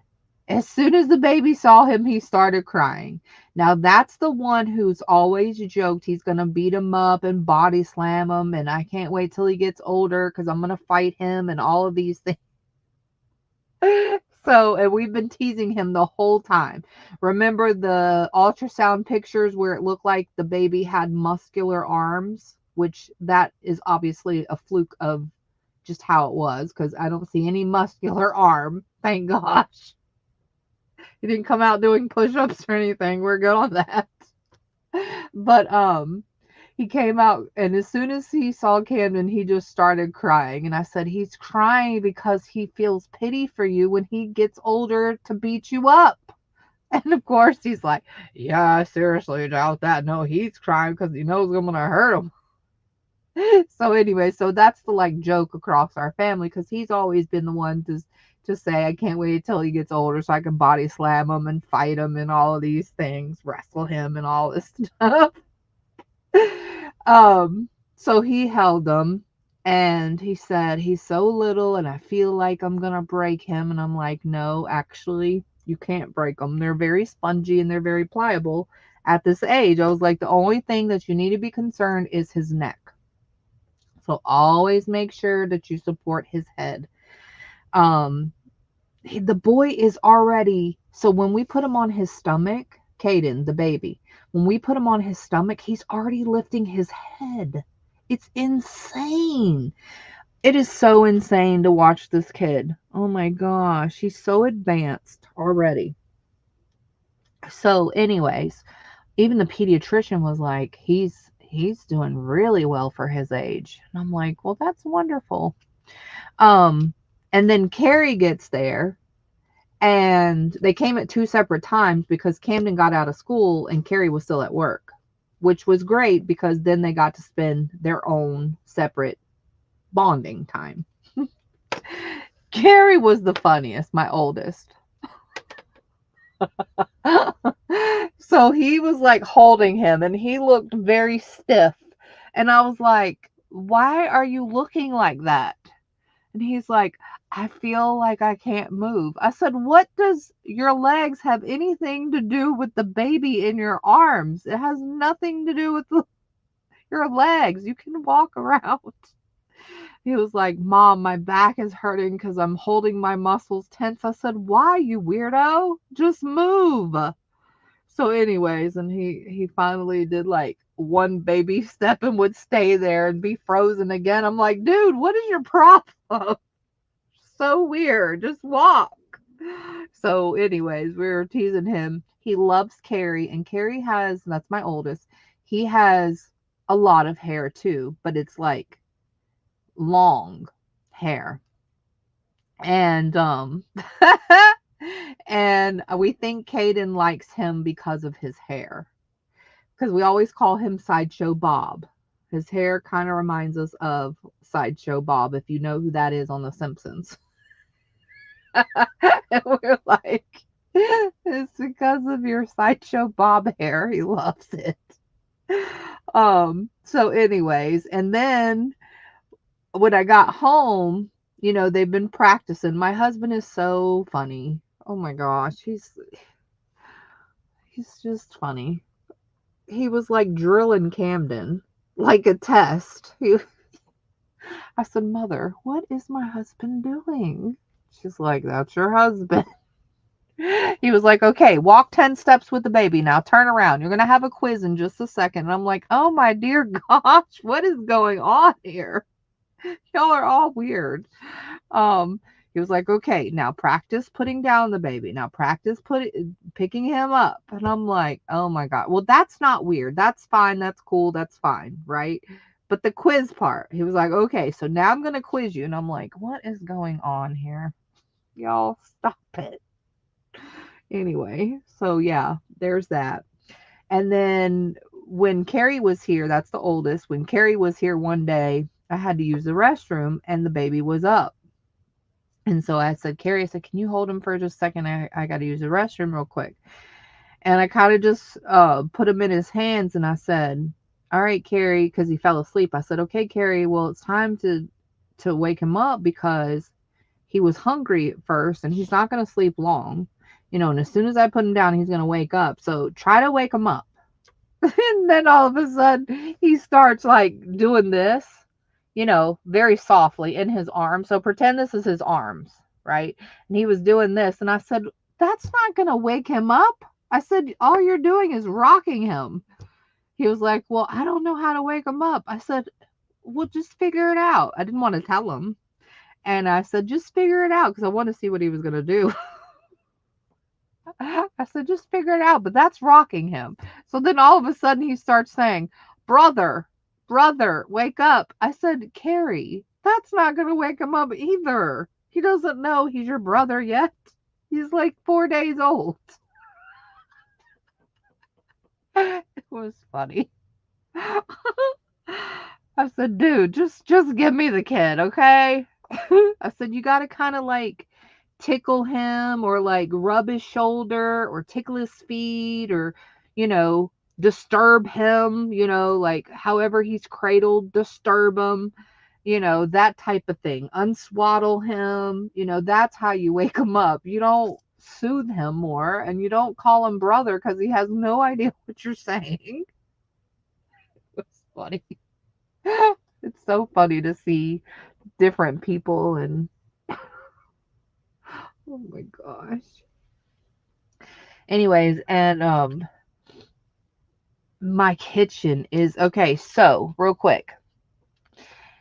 B: as soon as the baby saw him, he started crying. Now, that's the one who's always joked he's going to beat him up and body slam him, and I can't wait till he gets older because I'm going to fight him and all of these things. So, and we've been teasing him the whole time. Remember the ultrasound pictures where it looked like the baby had muscular arms, which that is obviously a fluke of just how it was because I don't see any muscular arm. Thank gosh. He didn't come out doing push-ups or anything. We're good on that. But he came out, and as soon as he saw Camden, he just started crying. And I said, he's crying because he feels pity for you when he gets older to beat you up. And of course, he's like, yeah, I seriously doubt that. No, he's crying because he knows I'm going to hurt him. So anyway, so that's the like joke across our family because he's always been the one to say, I can't wait till he gets older so I can body slam him and fight him and all of these things, wrestle him and all this stuff. So he held them, and he said, he's so little and I feel like I'm gonna break him. And I'm like, no, actually, you can't break them. They're very spongy and they're very pliable at this age. I was like, the only thing that you need to be concerned is his neck. So always make sure that you support his head. The boy is already, so when we put him on his stomach, Caden, the baby, when we put him on his stomach, he's already lifting his head. It's insane. It is so insane to watch this kid. Oh my gosh, he's so advanced already. So anyways, even the pediatrician was like, he's doing really well for his age. And I'm like, well, that's wonderful. And then Carrie gets there, and they came at 2 separate times because Camden got out of school and Carrie was still at work, which was great because then they got to spend their own separate bonding time. Carrie was the funniest, my oldest. So he was like holding him and he looked very stiff. And I was like, why are you looking like that? And he's like, I feel like I can't move. I said, what does your legs have anything to do with the baby in your arms? It has nothing to do with your legs. You can walk around. He was like, Mom, my back is hurting because I'm holding my muscles tense. I said, why, you weirdo? Just move. So anyways, and he finally did like one baby step and would stay there and be frozen again. I'm like, dude, what is your problem? so weird. Just walk. So, anyways, we were teasing him. He loves Carrie, and Carrie has, that's my oldest, he has a lot of hair too, but it's like long hair. And and we think Caden likes him because of his hair. Because we always call him Sideshow Bob. His hair kind of reminds us of Sideshow Bob, if you know who that is on The Simpsons. And we're like, it's because of your Sideshow Bob hair. He loves it. So anyways, and then when I got home, you know, they've been practicing. My husband is so funny. Oh my gosh, he's just funny. He was like drilling Camden like a test. I said, Mother, what is my husband doing? She's like, that's your husband. He was like, okay, walk 10 steps with the baby. Now turn around. You're going to have a quiz in just a second. And I'm like, oh my dear gosh, what is going on here? Y'all are all weird. He was like, okay, now practice putting down the baby. Now practice picking him up. And I'm like, oh my God. Well, that's not weird. That's fine. That's cool. That's fine. Right. But the quiz part, he was like, okay, so now I'm going to quiz you. And I'm like, what is going on here? Y'all stop it. Anyway, so yeah, there's that. And then when Carrie was here, that's the oldest, when Carrie was here one day, I had to use the restroom and the baby was up. And so I said, Carrie, I said, can you hold him for just a second? I got to use the restroom real quick. And I kind of just put him in his hands and I said, all right, Carrie, because he fell asleep. I said, okay, Carrie, well, it's time to wake him up because he was hungry at first and he's not going to sleep long. You know, and as soon as I put him down, he's going to wake up. So try to wake him up. And then all of a sudden, he starts like doing this, you know, very softly in his arms. So pretend this is his arms, right? And he was doing this. And I said, that's not going to wake him up. I said, all you're doing is rocking him. He was like, well, I don't know how to wake him up. I said, well, just figure it out. I didn't want to tell him. And I said, just figure it out because I want to see what he was going to do. I said, just figure it out. But that's rocking him. So then all of a sudden he starts saying, brother, wake up. I said, Carrie, that's not going to wake him up either. He doesn't know he's your brother yet. He's like 4 days old. It was funny. I said, dude, just give me the kid, okay? I said, you got to kind of like tickle him or like rub his shoulder or tickle his feet or, you know, disturb him, you know, like however he's cradled, disturb him, you know, that type of thing. Unswaddle him, you know, that's how you wake him up. You don't soothe him more and you don't call him brother because he has no idea what you're saying. It's funny. It's so funny to see different people and oh my gosh. Anyways, and my kitchen is okay. So real quick.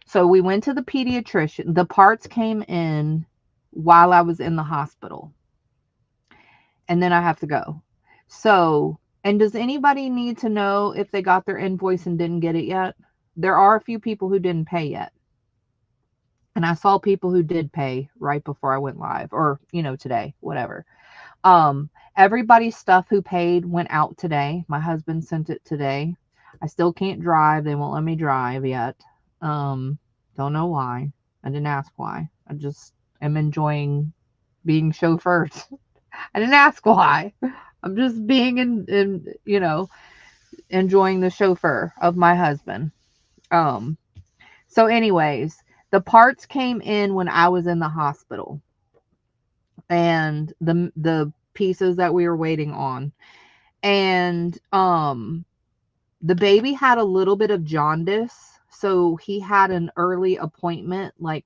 B: So we went to the pediatrician. The parts came in while I was in the hospital. And then I have to go. So, and does anybody need to know if they got their invoice and didn't get it yet? There are a few people who didn't pay yet. And I saw people who did pay right before I went live or, you know, today, whatever. Everybody's stuff who paid went out today. My husband sent it today. I still can't drive. They won't let me drive yet. Don't know why. I didn't ask why. I just am enjoying being chauffeured. I didn't ask why. I'm just being in you know, enjoying the chauffeur of my husband. So anyways, the parts came in when I was in the hospital. And the pieces that we were waiting on. And the baby had a little bit of jaundice, so he had an early appointment, like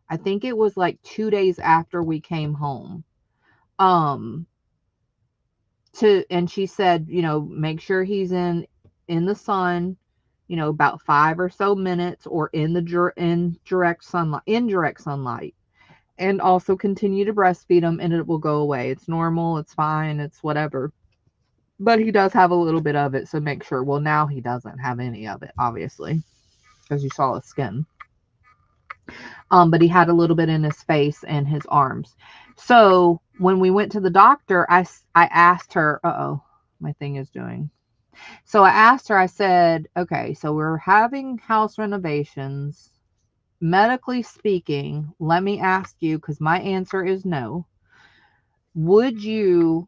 B: I think it was like 2 days after we came home. And she said, you know, make sure he's in the sun, you know, about 5 or so minutes or in direct sunlight. and also continue to breastfeed him, and it will go away. It's normal, it's fine, it's whatever. But he does have a little bit of it, so make sure. Well, now he doesn't have any of it, obviously, because you saw his skin. But he had a little bit in his face and his arms. So when we went to the doctor, I asked her, my thing is doing. So I asked her, I said, okay, so we're having house renovations. Medically speaking, let me ask you, because my answer is no. Would you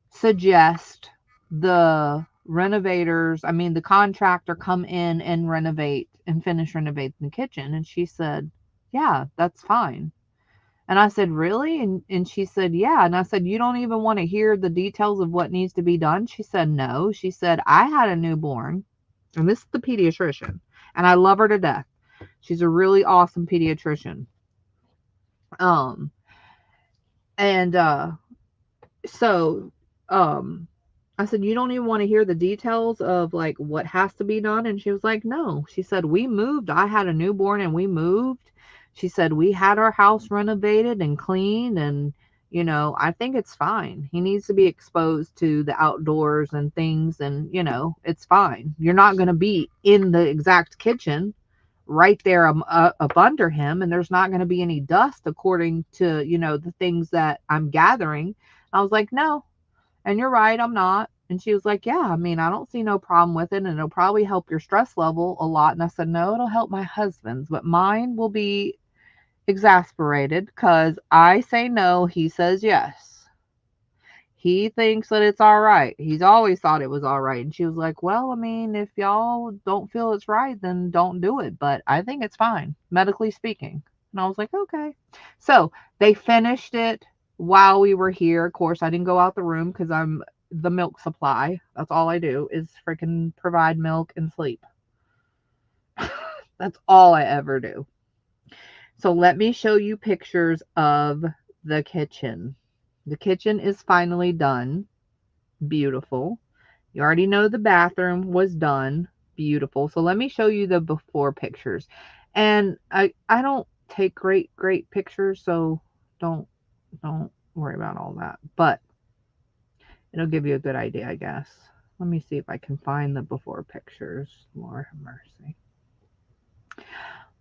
B: suggest the renovators, the contractor, come in and renovate and finish renovating the kitchen? And she said, yeah, that's fine. And I said, really? And she said, yeah. And I said, you don't even want to hear the details of what needs to be done? She said, no. She said, I had a newborn, and this is the pediatrician, and I love her to death. She's a really awesome pediatrician. So I said, you don't even want to hear the details of like what has to be done? And she was like, no. She said, we moved. I had a newborn and we moved. She said, we had our house renovated and cleaned, and I think it's fine. He needs to be exposed to the outdoors and things, and it's fine. You're not going to be in the exact kitchen right there up under him, and there's not going to be any dust according to the things that I'm gathering. I was like, no. And you're right, I'm not. And she was like, yeah, I don't see no problem with it, and it'll probably help your stress level a lot. And I said, no, it'll help my husband's, but mine will be exasperated because I say no, he says yes. He thinks that it's all right. He's always thought it was all right. And she was like, well, if y'all don't feel it's right, then don't do it. But I think it's fine, medically speaking. And I was like, okay. So they finished it while we were here. Of course, I didn't go out the room because I'm the milk supply. That's all I do is freaking provide milk and sleep. That's all I ever do. So let me show you pictures of the kitchen. The kitchen is finally done. Beautiful. You already know the bathroom was done. Beautiful. So let me show you the before pictures. And I don't take great pictures, so don't worry about all that. But it'll give you a good idea, I guess. Let me see if I can find the before pictures. Lord have mercy.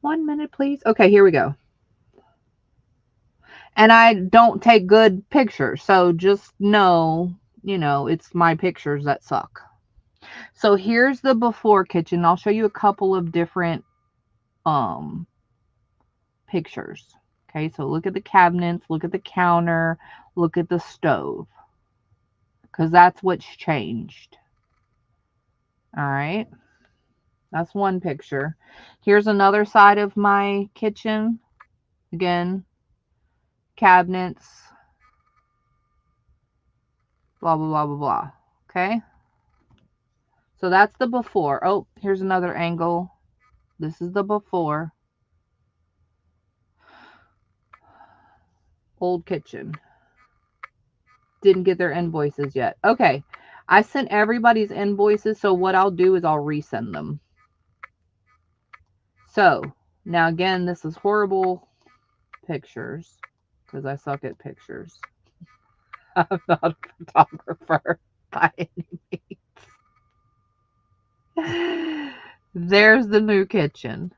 B: 1 minute, please. Okay, here we go. And I don't take good pictures, so just know, it's my pictures that suck. So here's the before kitchen. I'll show you a couple of different pictures. Okay, so look at the cabinets, look at the counter, look at the stove, because that's what's changed. All right, that's one picture. Here's another side of my kitchen. Again, cabinets, blah, blah, blah, blah, blah. Okay, so that's the before. Oh, here's another angle. This is the before. Old kitchen. Didn't get their invoices yet. Okay, I sent everybody's invoices, so what I'll do is I'll resend them. So now again, this is horrible pictures because I suck at pictures. I'm not a photographer by any means. There's the new kitchen.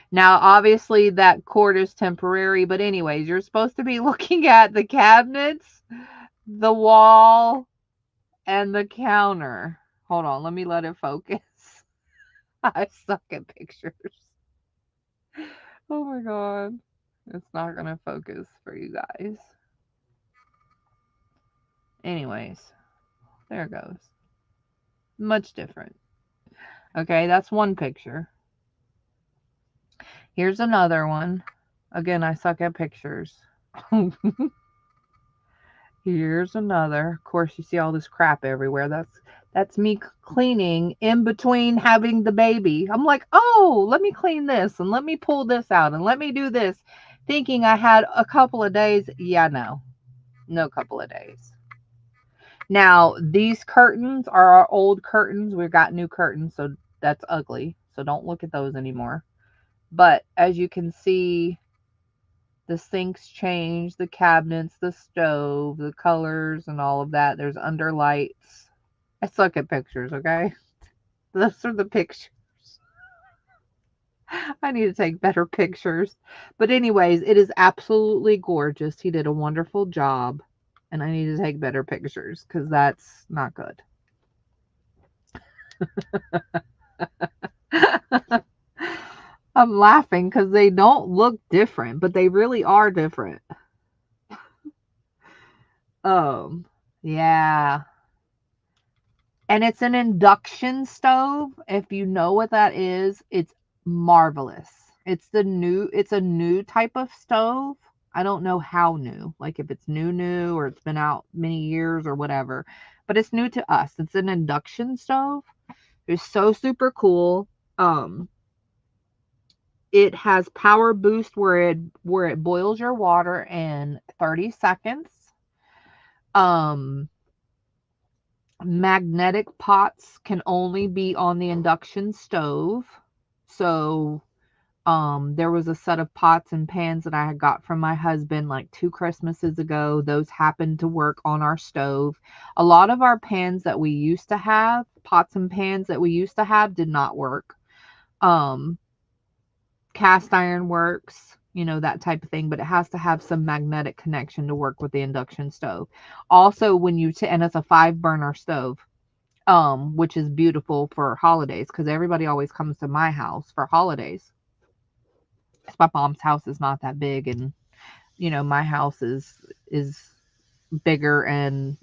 B: Now, obviously, that cord is temporary, but anyways, you're supposed to be looking at the cabinets, the wall, and the counter. Hold on, let me let it focus. I suck at pictures. Oh my god. It's not going to focus for you guys. Anyways, there it goes. Much different. Okay, that's one picture. Here's another one. Again, I suck at pictures. Here's another. Of course, you see all this crap everywhere. That's me cleaning in between having the baby. I'm like, oh, let me clean this and let me pull this out and let me do this, thinking I had a couple of days. Yeah, no couple of days. Now, these curtains are our old curtains. We've got new curtains, so that's ugly. So don't look at those anymore. But as you can see, The sinks change, the cabinets, the stove, the colors, and all of that. There's under lights. I suck at pictures, okay? Those are the pictures. I need to take better pictures. But, anyways, it is absolutely gorgeous. He did a wonderful job. And I need to take better pictures because that's not good. I'm laughing because they don't look different, but they really are different. Yeah. And it's an induction stove. If you know what that is, it's marvelous. It's a new type of stove. I don't know how new, like if it's new or it's been out many years or whatever, but it's new to us. It's an induction stove. It's so super cool. Um, it has power boost where it boils your water in 30 seconds. Um, Magnetic pots can only be on the induction stove. So there was a set of pots and pans that I had got from my husband like 2 Christmases ago. Those happened to work on our stove. A lot of our pans that we used to have, pots and pans that we used to have, did not work. Cast iron works, that type of thing, but it has to have some magnetic connection to work with the induction stove. Also, when and it's a 5 burner stove, which is beautiful for holidays because everybody always comes to my house for holidays. My mom's house is not that big, and my house is bigger, and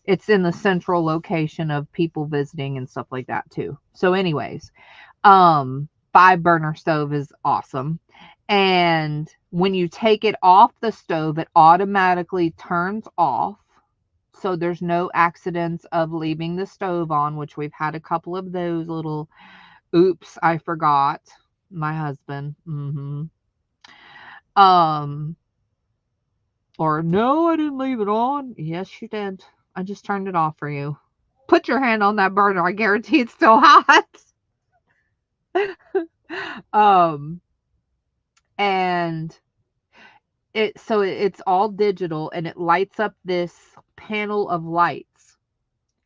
B: it's in the central location of people visiting and stuff like that too. So, anyways, 5 burner stove is awesome. And when you take it off the stove, it automatically turns off. So there's no accidents of leaving the stove on, which we've had a couple of those little, oops, I forgot. My husband. Or no, I didn't leave it on. Yes, you did. I just turned it off for you. Put your hand on that burner. I guarantee it's still hot. And it's all digital, and it lights up this panel of lights.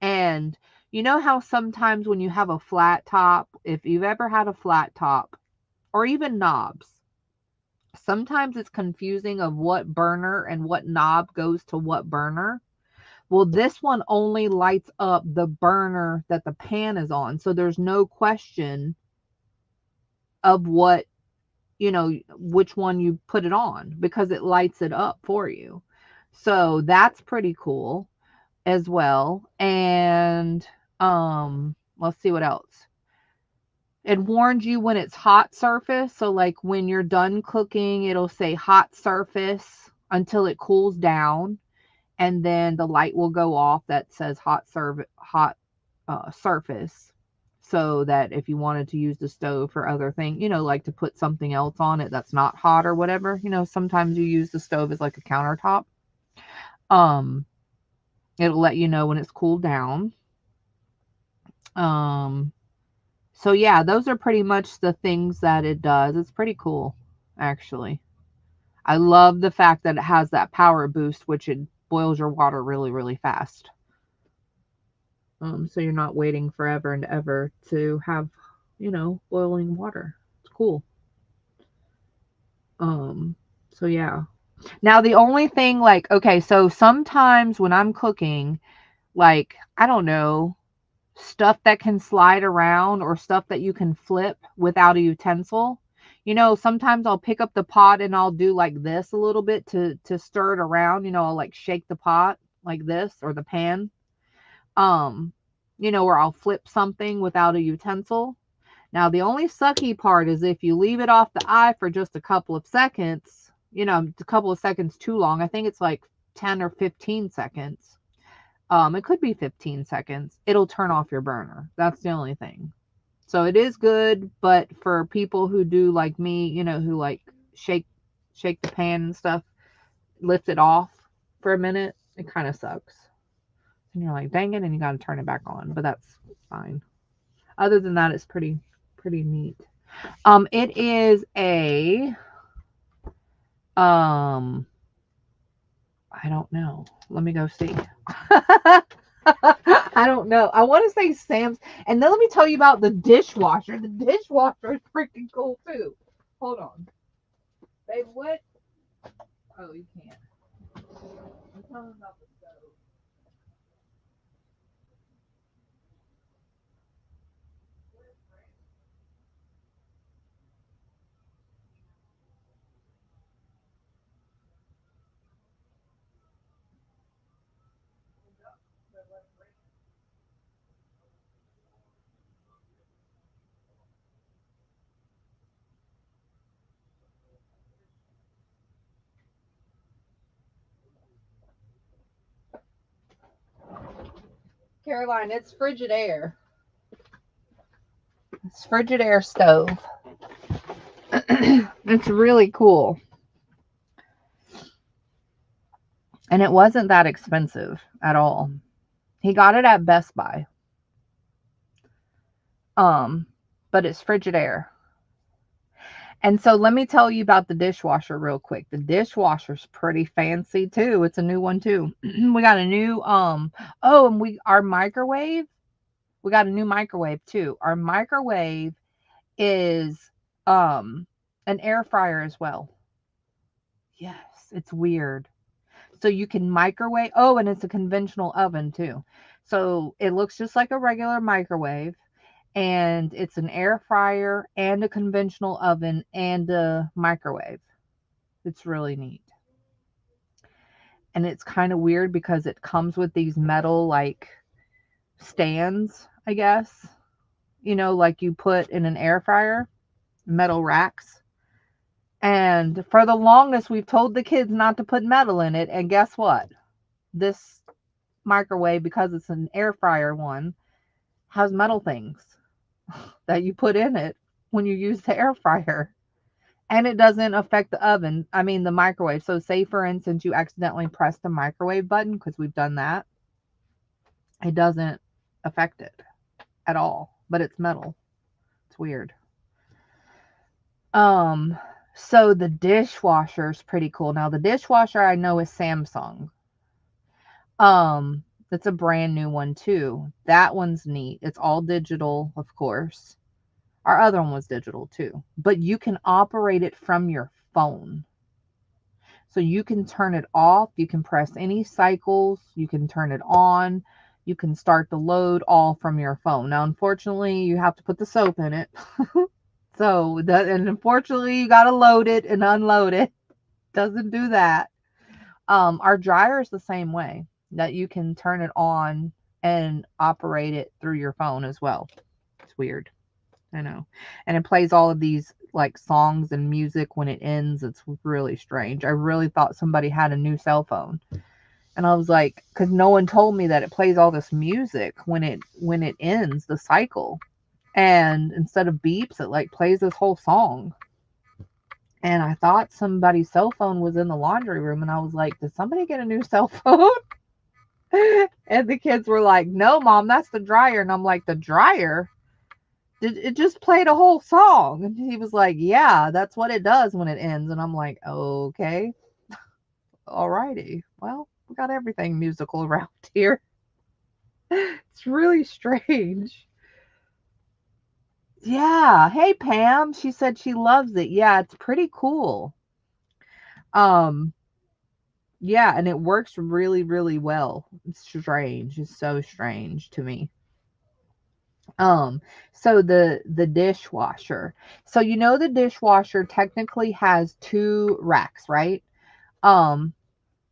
B: And you know how sometimes when you have a flat top, if you've ever had a flat top or even knobs, sometimes it's confusing of what burner and what knob goes to what burner. Well, this one only lights up the burner that the pan is on. So there's no question of which one you put it on because it lights it up for you. So that's pretty cool as well. And let's see what else. It warns you when it's hot surface. So like when you're done cooking, it'll say hot surface until it cools down, and then the light will go off that says hot surface, so that if you wanted to use the stove for other things, like to put something else on it that's not hot or whatever, sometimes you use the stove as like a countertop. It'll let you know when it's cooled down. So yeah, those are pretty much the things that it does. It's pretty cool, actually. I love the fact that it has that power boost, which it boils your water really, really fast. So you're not waiting forever and ever to have, boiling water. It's cool. So yeah. Now the only thing, like, okay, so sometimes when I'm cooking, like, I don't know, stuff that can slide around or stuff that you can flip without a utensil. Sometimes I'll pick up the pot and I'll do like this a little bit to stir it around. I'll like shake the pot like this, or the pan. Or I'll flip something without a utensil. Now, the only sucky part is if you leave it off the eye for just a couple of seconds, a couple of seconds too long. I think it's like 10 or 15 seconds. It could be 15 seconds. It'll turn off your burner. That's the only thing. So it is good, but for people who do like me, who like shake the pan and stuff, lift it off for a minute, it kind of sucks. And you're like, dang it, and you got to turn it back on, but that's fine. Other than that, it's pretty neat. It is a I don't know. Let me go see. I don't know. I want to say Sam's. And then let me tell you about the dishwasher. The dishwasher is freaking cool too. Hold on. Babe, what? Oh, you can't. I'm talking about the stove. Caroline, it's Frigidaire. It's Frigidaire stove. It's really cool. And it wasn't that expensive at all. He got it at Best Buy. But it's Frigidaire. And so let me tell you about the dishwasher real quick. The dishwasher's pretty fancy too. It's a new one too. We got a new and our microwave, we got a new microwave too. Our microwave is an air fryer as well. Yes, it's weird. So you can microwave. Oh, and it's a conventional oven too. So it looks just like a regular microwave, and it's an air fryer and a conventional oven and a microwave. It's really neat. And it's kind of weird because it comes with these metal like stands, I guess. Like you put in an air fryer, metal racks. And for the longest, we've told the kids not to put metal in it. And guess what? This microwave, because it's an air fryer one, has metal things that you put in it when you use the air fryer. And it doesn't affect the oven. I mean, the microwave. So say, for instance, you accidentally press the microwave button, because we've done that. It doesn't affect it at all. But it's metal. It's weird. So the dishwasher is pretty cool. Now, the dishwasher I know is Samsung. It's a brand new one too. That one's neat. It's all digital, of course. Our other one was digital too, but you can operate it from your phone. So you can turn it off. You can press any cycles. You can turn it on. You can start the load all from your phone. Now, unfortunately, you have to put the soap in it. And unfortunately, you got to load it and unload it. Doesn't do that. Our dryer is the same way, that you can turn it on and operate it through your phone as well. It's weird. I know. And it plays all of these like songs and music when it ends. It's really strange. I really thought somebody had a new cell phone. And I was like, because no one told me that it plays all this music when it ends the cycle. And instead of beeps, it like plays this whole song. And I thought somebody's cell phone was in the laundry room. And I was like, did somebody get a new cell phone? And the kids were like, no, Mom, that's the dryer. And I'm like, the dryer? It just played a whole song. And he was like, yeah, that's what it does when it ends. And I'm like, okay. Alrighty. Well, we got everything musical around here. It's really strange. Yeah. Hey, Pam. She said she loves it. Yeah, it's pretty cool. Yeah, and it works really, really well. It's strange. It's so strange to me. So the dishwasher. So the dishwasher technically has two racks, right?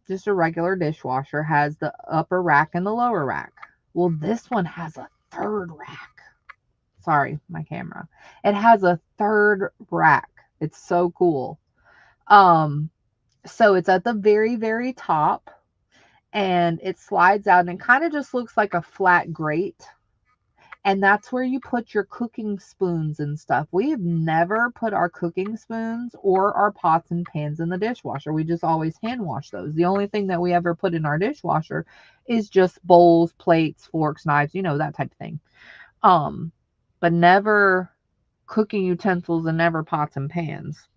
B: Just a regular dishwasher has the upper rack and the lower rack. Well, this one has a third rack. Sorry, my camera. It has a third rack. It's so cool. So it's at the very, very top, and it slides out and it kind of just looks like a flat grate. And that's where you put your cooking spoons and stuff. We have never put our cooking spoons or our pots and pans in the dishwasher. We just always hand wash those. The only thing that we ever put in our dishwasher is just bowls, plates, forks, knives, that type of thing. But never cooking utensils and never pots and pans.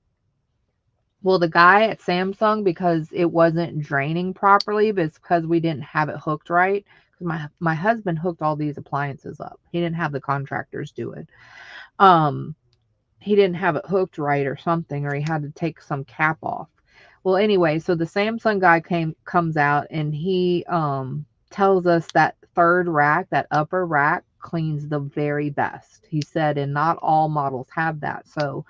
B: Well, the guy at Samsung, because it wasn't draining properly, but it's because we didn't have it hooked right. Because my husband hooked all these appliances up. He didn't have the contractors do it. Um, he didn't have it hooked right or something, or he had to take some cap off. Well, anyway, so the Samsung guy comes out and he tells us that third rack, that upper rack, cleans the very best. He said, and not all models have that. So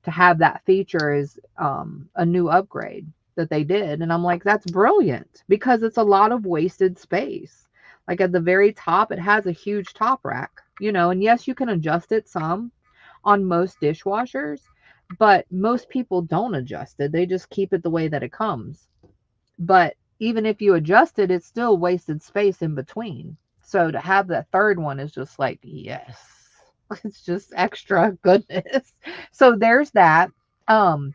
B: to have that feature is a new upgrade that they did. And I'm like, that's brilliant because it's a lot of wasted space. Like at the very top, it has a huge top rack, and yes, you can adjust it some on most dishwashers, but most people don't adjust it. They just keep it the way that it comes. But even if you adjust it, it's still wasted space in between. So to have that third one is just like, yes, it's just extra goodness. So there's that. Um,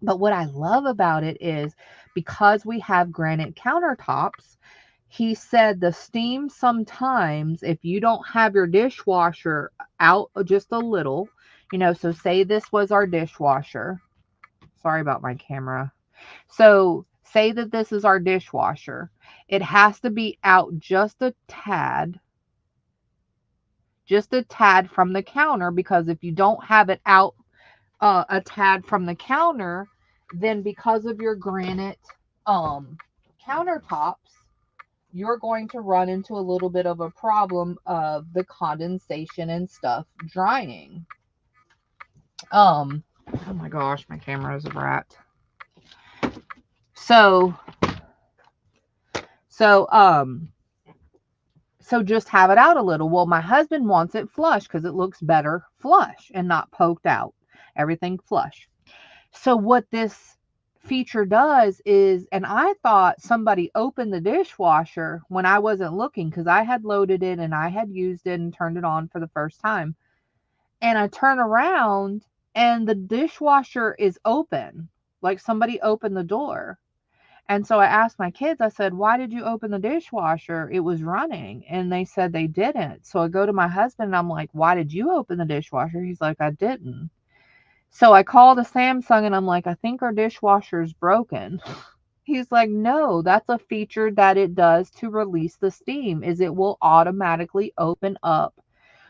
B: but what I love about it is because we have granite countertops, he said the steam sometimes, if you don't have your dishwasher out just a little, so say this was our dishwasher. Sorry about my camera. So say that this is our dishwasher. It has to be out just a tad from the counter, because if you don't have it out a tad from the counter, then because of your granite countertops, you're going to run into a little bit of a problem of the condensation and stuff drying. Oh my gosh, my camera is a brat. So just have it out a little. Well, my husband wants it flush because it looks better flush and not poked out. Everything flush. So what this feature does is, and I thought somebody opened the dishwasher when I wasn't looking, because I had loaded it and I had used it and turned it on for the first time. And I turn around and the dishwasher is open, like somebody opened the door. And so I asked my kids, I said, why did you open the dishwasher? It was running. And they said they didn't. So I go to my husband and I'm like, why did you open the dishwasher? He's like, I didn't. So I called a Samsung and I'm like, I think our dishwasher is broken. He's like, no, that's a feature that it does to release the steam, is it will automatically open up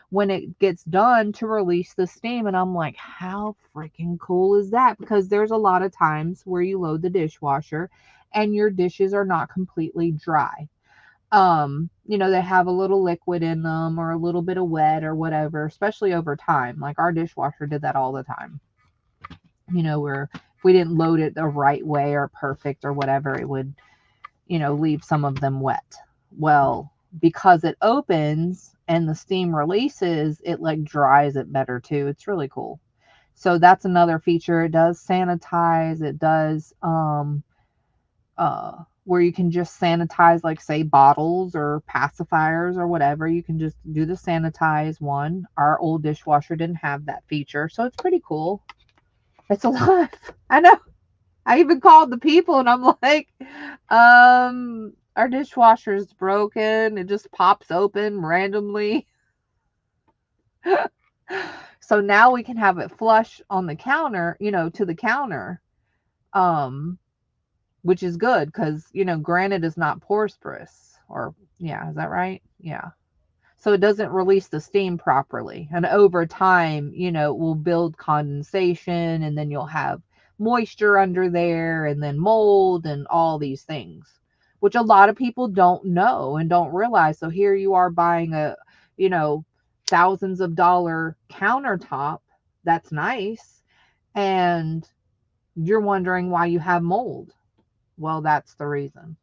B: when it gets done to release the steam. And I'm like, how freaking cool is that? Because there's a lot of times where you load the dishwasher and your dishes are not completely dry. They have a little liquid in them or a little bit of wet or whatever, especially over time. Like our dishwasher did that all the time. Where if we didn't load it the right way or perfect or whatever, it would, leave some of them wet. Well, because it opens and the steam releases, it like dries it better too. It's really cool. So that's another feature. It does sanitize. It does where you can just sanitize, like say bottles or pacifiers or whatever. You can just do the sanitize one. Our old dishwasher didn't have that feature, so it's pretty cool. It's a lot. I know. I even called the people and I'm like, our dishwasher is broken. It just pops open randomly. So now we can have it flush on the counter, to the counter, which is good because, granite is not porous, or yeah, is that right? Yeah. So it doesn't release the steam properly. And over time, it will build condensation, and then you'll have moisture under there, and then mold and all these things, which a lot of people don't know and don't realize. So here you are buying a, thousands of dollar countertop that's nice, and you're wondering why you have mold. Well, that's the reason,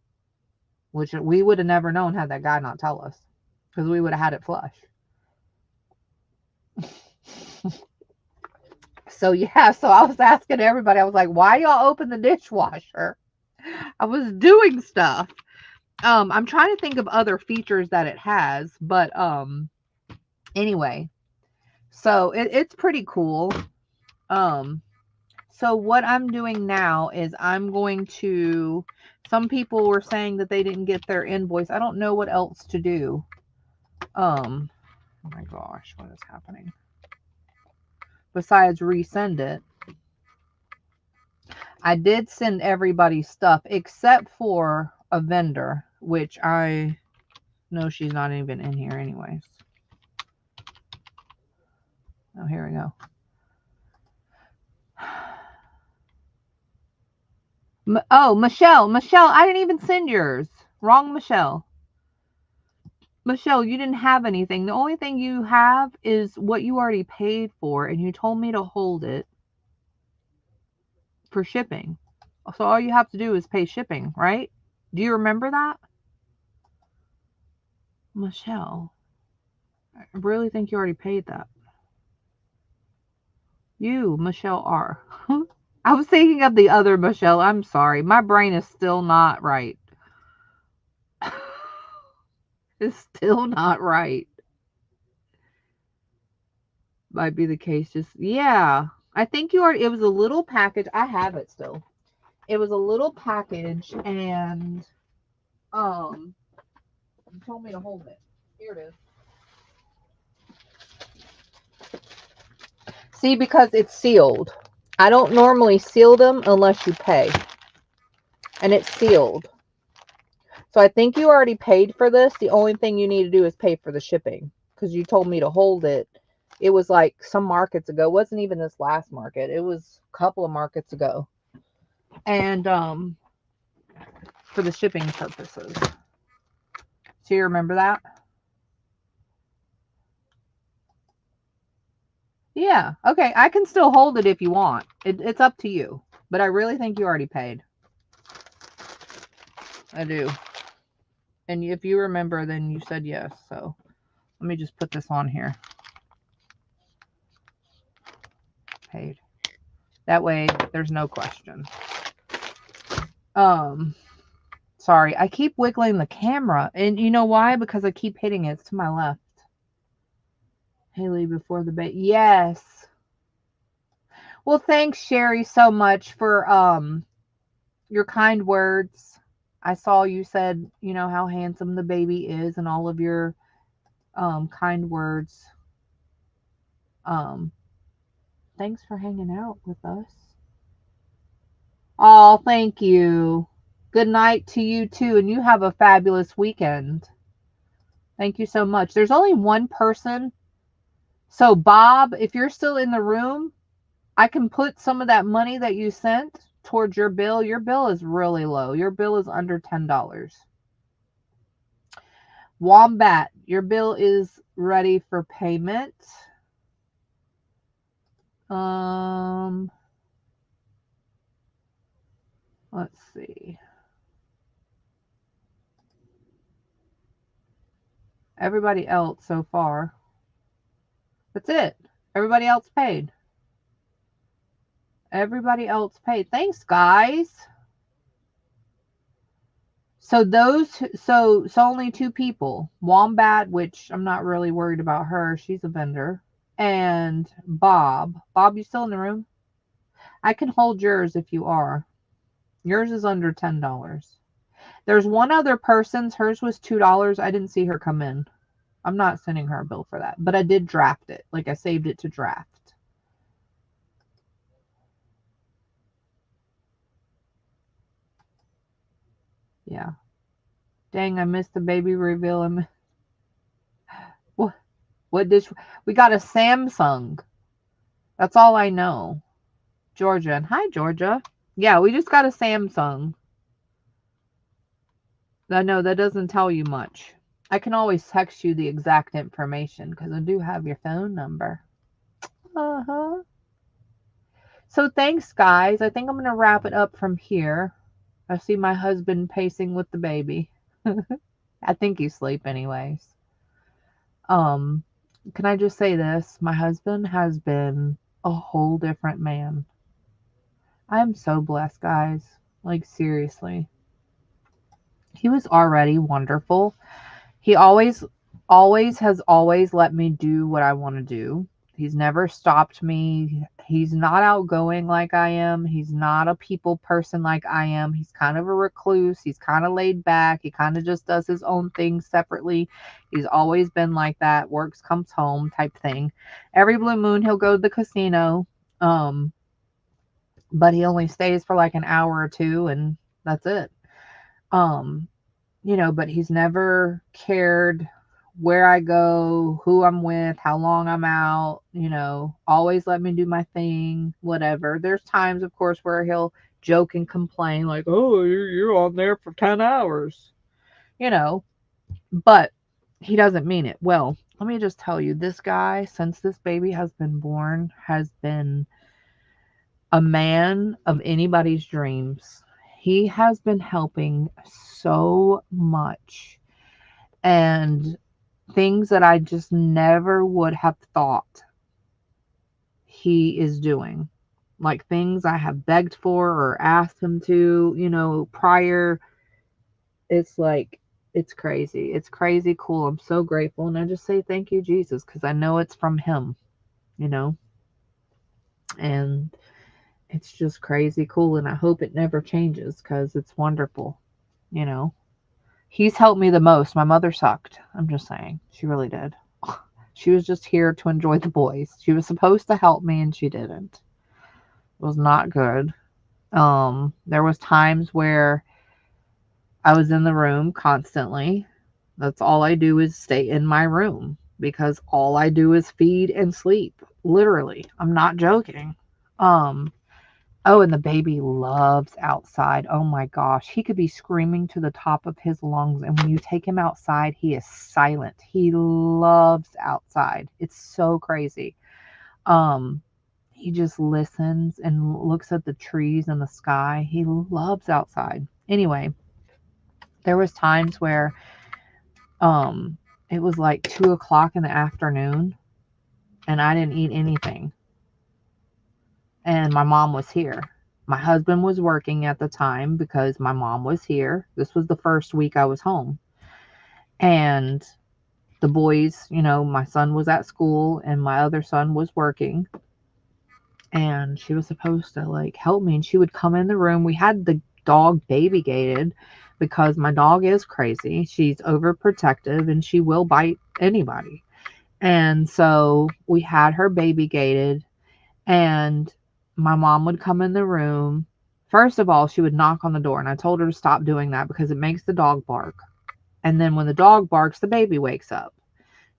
B: which we would have never known had that guy not tell us, because we would have had it flush. So yeah, so I was asking everybody, I was like, why y'all open the dishwasher? I was doing stuff. I'm trying to think of other features that it has, but anyway, so it's pretty cool. So what I'm doing now is I'm going to, some people were saying that they didn't get their invoice. I don't know what else to do. Oh my gosh, what is happening? Besides resend it. I did send everybody stuff except for a vendor, which I know she's not even in here anyways. Oh, here we go. Oh, Michelle, I didn't even send yours. Wrong, Michelle. Michelle, you didn't have anything. The only thing you have is what you already paid for, and you told me to hold it for shipping. So all you have to do is pay shipping, right? Do you remember that? Michelle, I really think you already paid that. You, Michelle R. I was thinking of the other Michelle. I'm sorry. My brain is still not right. It's still not right. Might be the case. Just, yeah. I think you already, it was a little package. I have it still. It was a little package, and you told me to hold it. Here it is. See, because it's sealed. I don't normally seal them unless you pay. And it's sealed. So I think you already paid for this. The only thing you need to do is pay for the shipping. Because you told me to hold it. It was like some markets ago. It wasn't even this last market. It was a couple of markets ago. And for the shipping purposes. So you remember that? Yeah. Okay. I can still hold it if you want. It's up to you. But I really think you already paid. I do. And if you remember, then you said yes. So let me just put this on here. Paid. That way there's no question. Sorry, I keep wiggling the camera. And you know why? Because I keep hitting it. It's to my left. Haley before the bait. Yes. Well, thanks, Sherry, so much for your kind words. I saw you said, you know, how handsome the baby is and all of your kind words. Thanks for hanging out with us. Oh, thank you. Good night to you too, and you have a fabulous weekend. Thank you so much. There's only one person. So, Bob, if you're still in the room, I can put some of that money that you sent towards your bill. Your bill is really low. Your bill is under $10. Wombat, your bill is ready for payment. Let's see. Everybody else so far. That's it. Everybody else paid. Everybody else paid. Thanks, guys. So so only two people. Wombat, which I'm not really worried about her. She's a vendor. And Bob. Bob, you still in the room? I can hold yours if you are. Yours is under $10. There's one other person's. Hers was $2. I didn't see her come in. I'm not sending her a bill for that. But I did draft it. Like, I saved it to draft. Yeah. Dang, I missed the baby reveal. What dish? We got a Samsung. That's all I know. Georgia. And hi, Georgia. Yeah, we just got a Samsung. I know that doesn't tell you much. I can always text you the exact information because I do have your phone number. Uh-huh. So thanks, guys. I think I'm going to wrap it up from here. I see my husband pacing with the baby. I think he's asleep anyways. Can I just say this? My husband has been a whole different man. I am so blessed, guys. Like, seriously. He was already wonderful. He always has always let me do what I want to do. He's never stopped me. He's not outgoing like I am. He's not a people person like I am. He's kind of a recluse. He's kind of laid back. He kind of just does his own thing separately. He's always been like that. Works, comes home type thing. Every blue moon, he'll go to the casino. but he only stays for like an hour or two and that's it. Um, but he's never cared where I go, who I'm with, how long I'm out, always let me do my thing, whatever. There's times, of course, where he'll joke and complain, like, oh, you're on there for 10 hours, you know, but he doesn't mean it. Well, let me just tell you, this guy, since this baby has been born, has been a man of anybody's dreams. He has been helping so much. And things that I just never would have thought he is doing. Like things I have begged for or asked him to, prior. It's like, it's crazy. It's crazy cool. I'm so grateful. And I just say thank you, Jesus, because I know it's from him, you know, and it's just crazy cool. And I hope it never changes because it's wonderful, you know. He's helped me the most. My mother sucked. I'm just saying. She really did. She was just here to enjoy the boys. She was supposed to help me and she didn't. It was not good. There was times where I was in the room constantly. That's all I do is stay in my room because all I do is feed and sleep. Literally. I'm not joking. Um, Oh, and the baby loves outside. Oh my gosh. He could be screaming to the top of his lungs. And when you take him outside, he is silent. He loves outside. It's so crazy. Um, he just listens and looks at the trees and the sky. He loves outside. Anyway, there was times where um it was like 2 o'clock in the afternoon and I didn't eat anything. And my mom was here. My husband was working at the time because my mom was here. This was the first week I was home. And the boys, my son was at school and my other son was working. And she was supposed to like help me. And she would come in the room. We had the dog baby gated because my dog is crazy. She's overprotective and she will bite anybody. And so we had her baby gated. And my mom would come in the room. First of all, she would knock on the door, and I told her to stop doing that because it makes the dog bark. And then when the dog barks, the baby wakes up.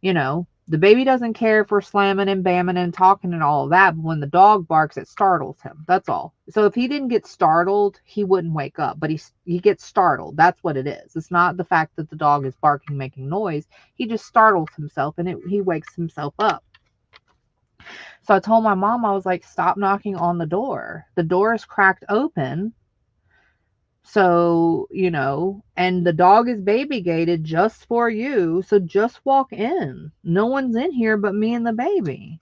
B: The baby doesn't care if we're slamming and bamming and talking and all of that, but when the dog barks, it startles him. That's all. So if he didn't get startled, he wouldn't wake up, but he gets startled. That's what it is. It's not the fact that the dog is barking, making noise. He just startles himself, and he wakes himself up. So I told my mom, I was like, stop knocking on the door. The door is cracked open. So, and the dog is baby gated just for you. So just walk in. No one's in here but me and the baby.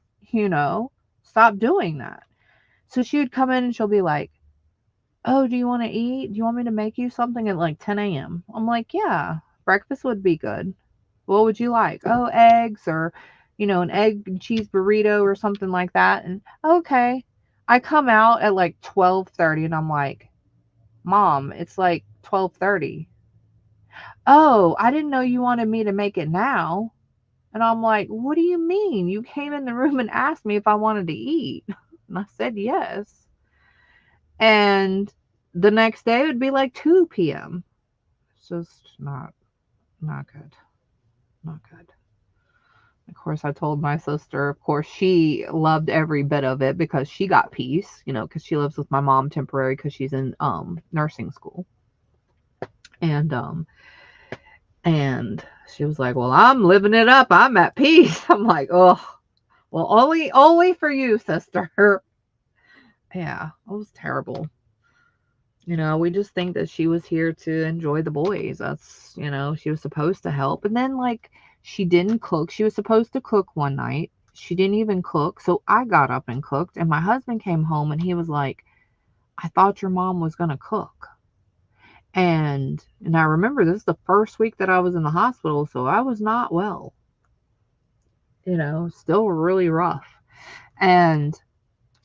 B: Stop doing that. So she would come in and she'll be like, oh, do you want to eat? Do you want me to make you something at like 10 a.m.? I'm like, yeah, breakfast would be good. What would you like? Oh, eggs or an egg and cheese burrito or something like that. And okay. I come out at like 12:30 and I'm like, Mom, it's like 12:30. Oh, I didn't know you wanted me to make it now. And I'm like, what do you mean? You came in the room and asked me if I wanted to eat. And I said yes. And the next day it would be like 2 p.m. It's just not good. Not good. Of course, I told my sister, of course, she loved every bit of it because she got peace, because she lives with my mom temporary because she's in nursing school. And she was like, well, I'm living it up. I'm at peace. I'm like, oh, well, only for you, sister. Yeah, it was terrible. We just think that she was here to enjoy the boys. That's, she was supposed to help. And then like, she didn't cook. She was supposed to cook one night. She didn't even cook. So I got up and cooked. And my husband came home and he was like, I thought your mom was going to cook. And I remember this is the first week that I was in the hospital. So I was not well. Still really rough. And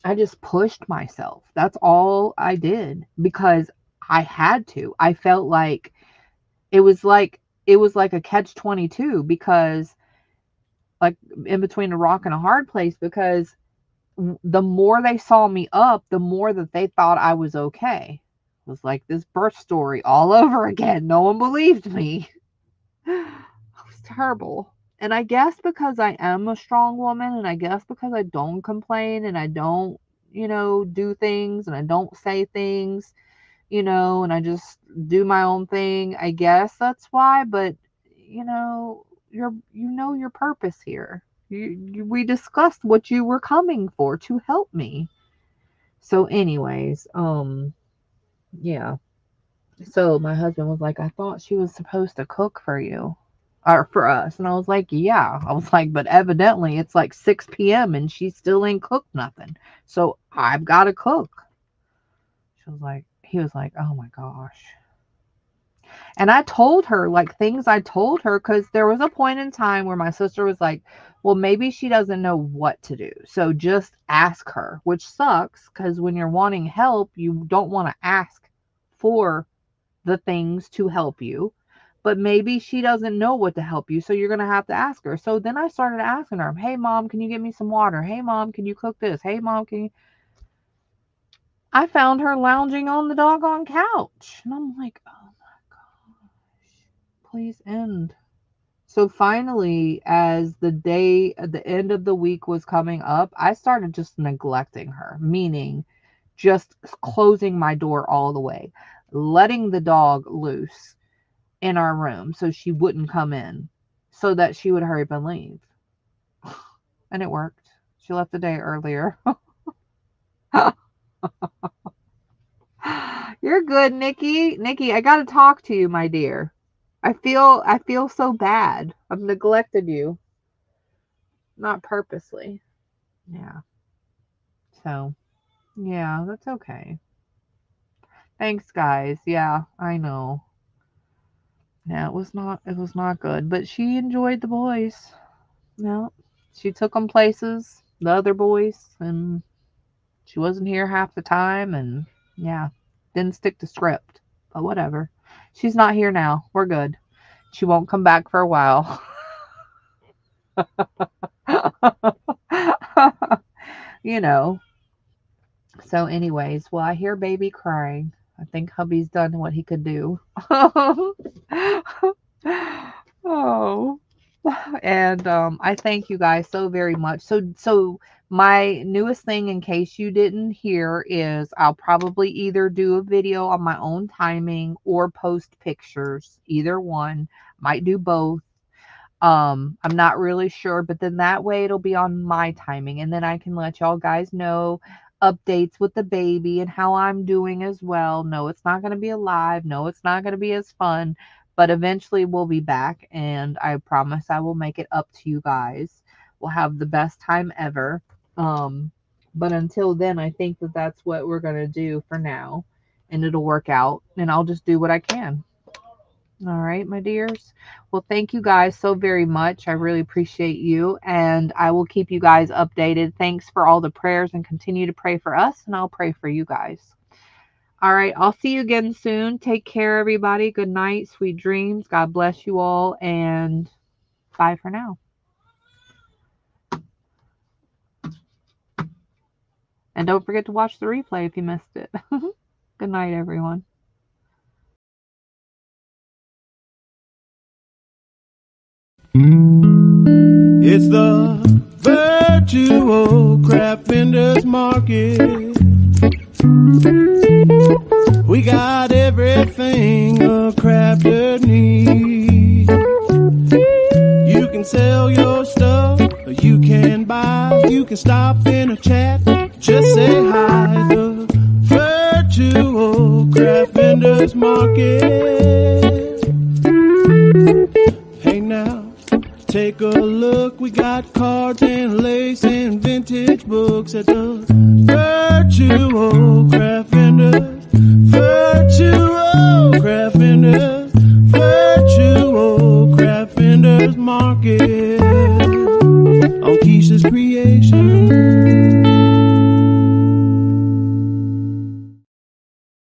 B: I just pushed myself. That's all I did because I had to. I felt like it was like a catch-22 because like in between a rock and a hard place because the more they saw me up, the more that they thought I was okay. It was like this birth story all over again. No one believed me. It was terrible. And I guess because I am a strong woman, and I guess because I don't complain and I don't, do things and I don't say things, and I just do my own thing. I guess that's why, but your purpose here. We discussed what you were coming for, to help me. So anyways, yeah. So my husband was like, I thought she was supposed to cook for you or for us. And I was like, yeah. I was like, but evidently it's like 6 p.m. and she still ain't cooked nothing. So I've got to cook. He was like, oh my gosh. And I told her like things I told her, because there was a point in time where my sister was like, well, maybe she doesn't know what to do. So just ask her, which sucks because when you're wanting help, you don't want to ask for the things to help you. But maybe she doesn't know what to help you. So you're going to have to ask her. So then I started asking her, hey, Mom, can you get me some water? Hey, Mom, can you cook this? Hey, Mom, can you... I found her lounging on the doggone couch. And I'm like, oh my gosh, please end. So finally, as the end of the week was coming up, I started just neglecting her, meaning just closing my door all the way, letting the dog loose in our room so she wouldn't come in, so that she would hurry up and leave. And it worked. She left a day earlier. You're good, Nikki. Nikki, I got to talk to you, my dear. I feel so bad. I've neglected you. Not purposely. Yeah. So, yeah, that's okay. Thanks, guys. Yeah, I know. Yeah, it was not good, but she enjoyed the boys. No, she took them places, the other boys, and she wasn't here half the time, and yeah, didn't stick to script, but whatever. She's not here now. We're good. She won't come back for a while. So anyways, well, I hear baby crying. I think hubby's done what he could do. Oh. And I thank you guys so very much. So my newest thing, in case you didn't hear, is I'll probably either do a video on my own timing or post pictures. Either one. Might do both. I'm not really sure, but then that way it'll be on my timing, and then I can let y'all guys know updates with the baby and how I'm doing as well. No, it's not going to be alive. No, it's not going to be as fun, but eventually we'll be back, and I promise I will make it up to you guys. We'll have the best time ever. But until then, I think that that's what we're going to do for now, and it'll work out, and I'll just do what I can. All right, my dears. Well, thank you guys so very much. I really appreciate you, and I will keep you guys updated. Thanks for all the prayers, and continue to pray for us, and I'll pray for you guys. All right, I'll see you again soon. Take care, everybody. Good night, sweet dreams. God bless you all, and bye for now. And don't forget to watch the replay if you missed it. Good night, everyone.
A: It's the Virtual Craft Vendors Market. We got everything a crafter needs. You can sell your stuff, or you can buy. You can stop in a chat, just say hi. The Virtual Craft Vendors Market. Hey now, take a look. We got cards and lace and vintage books at the Virtual Craft Vendors.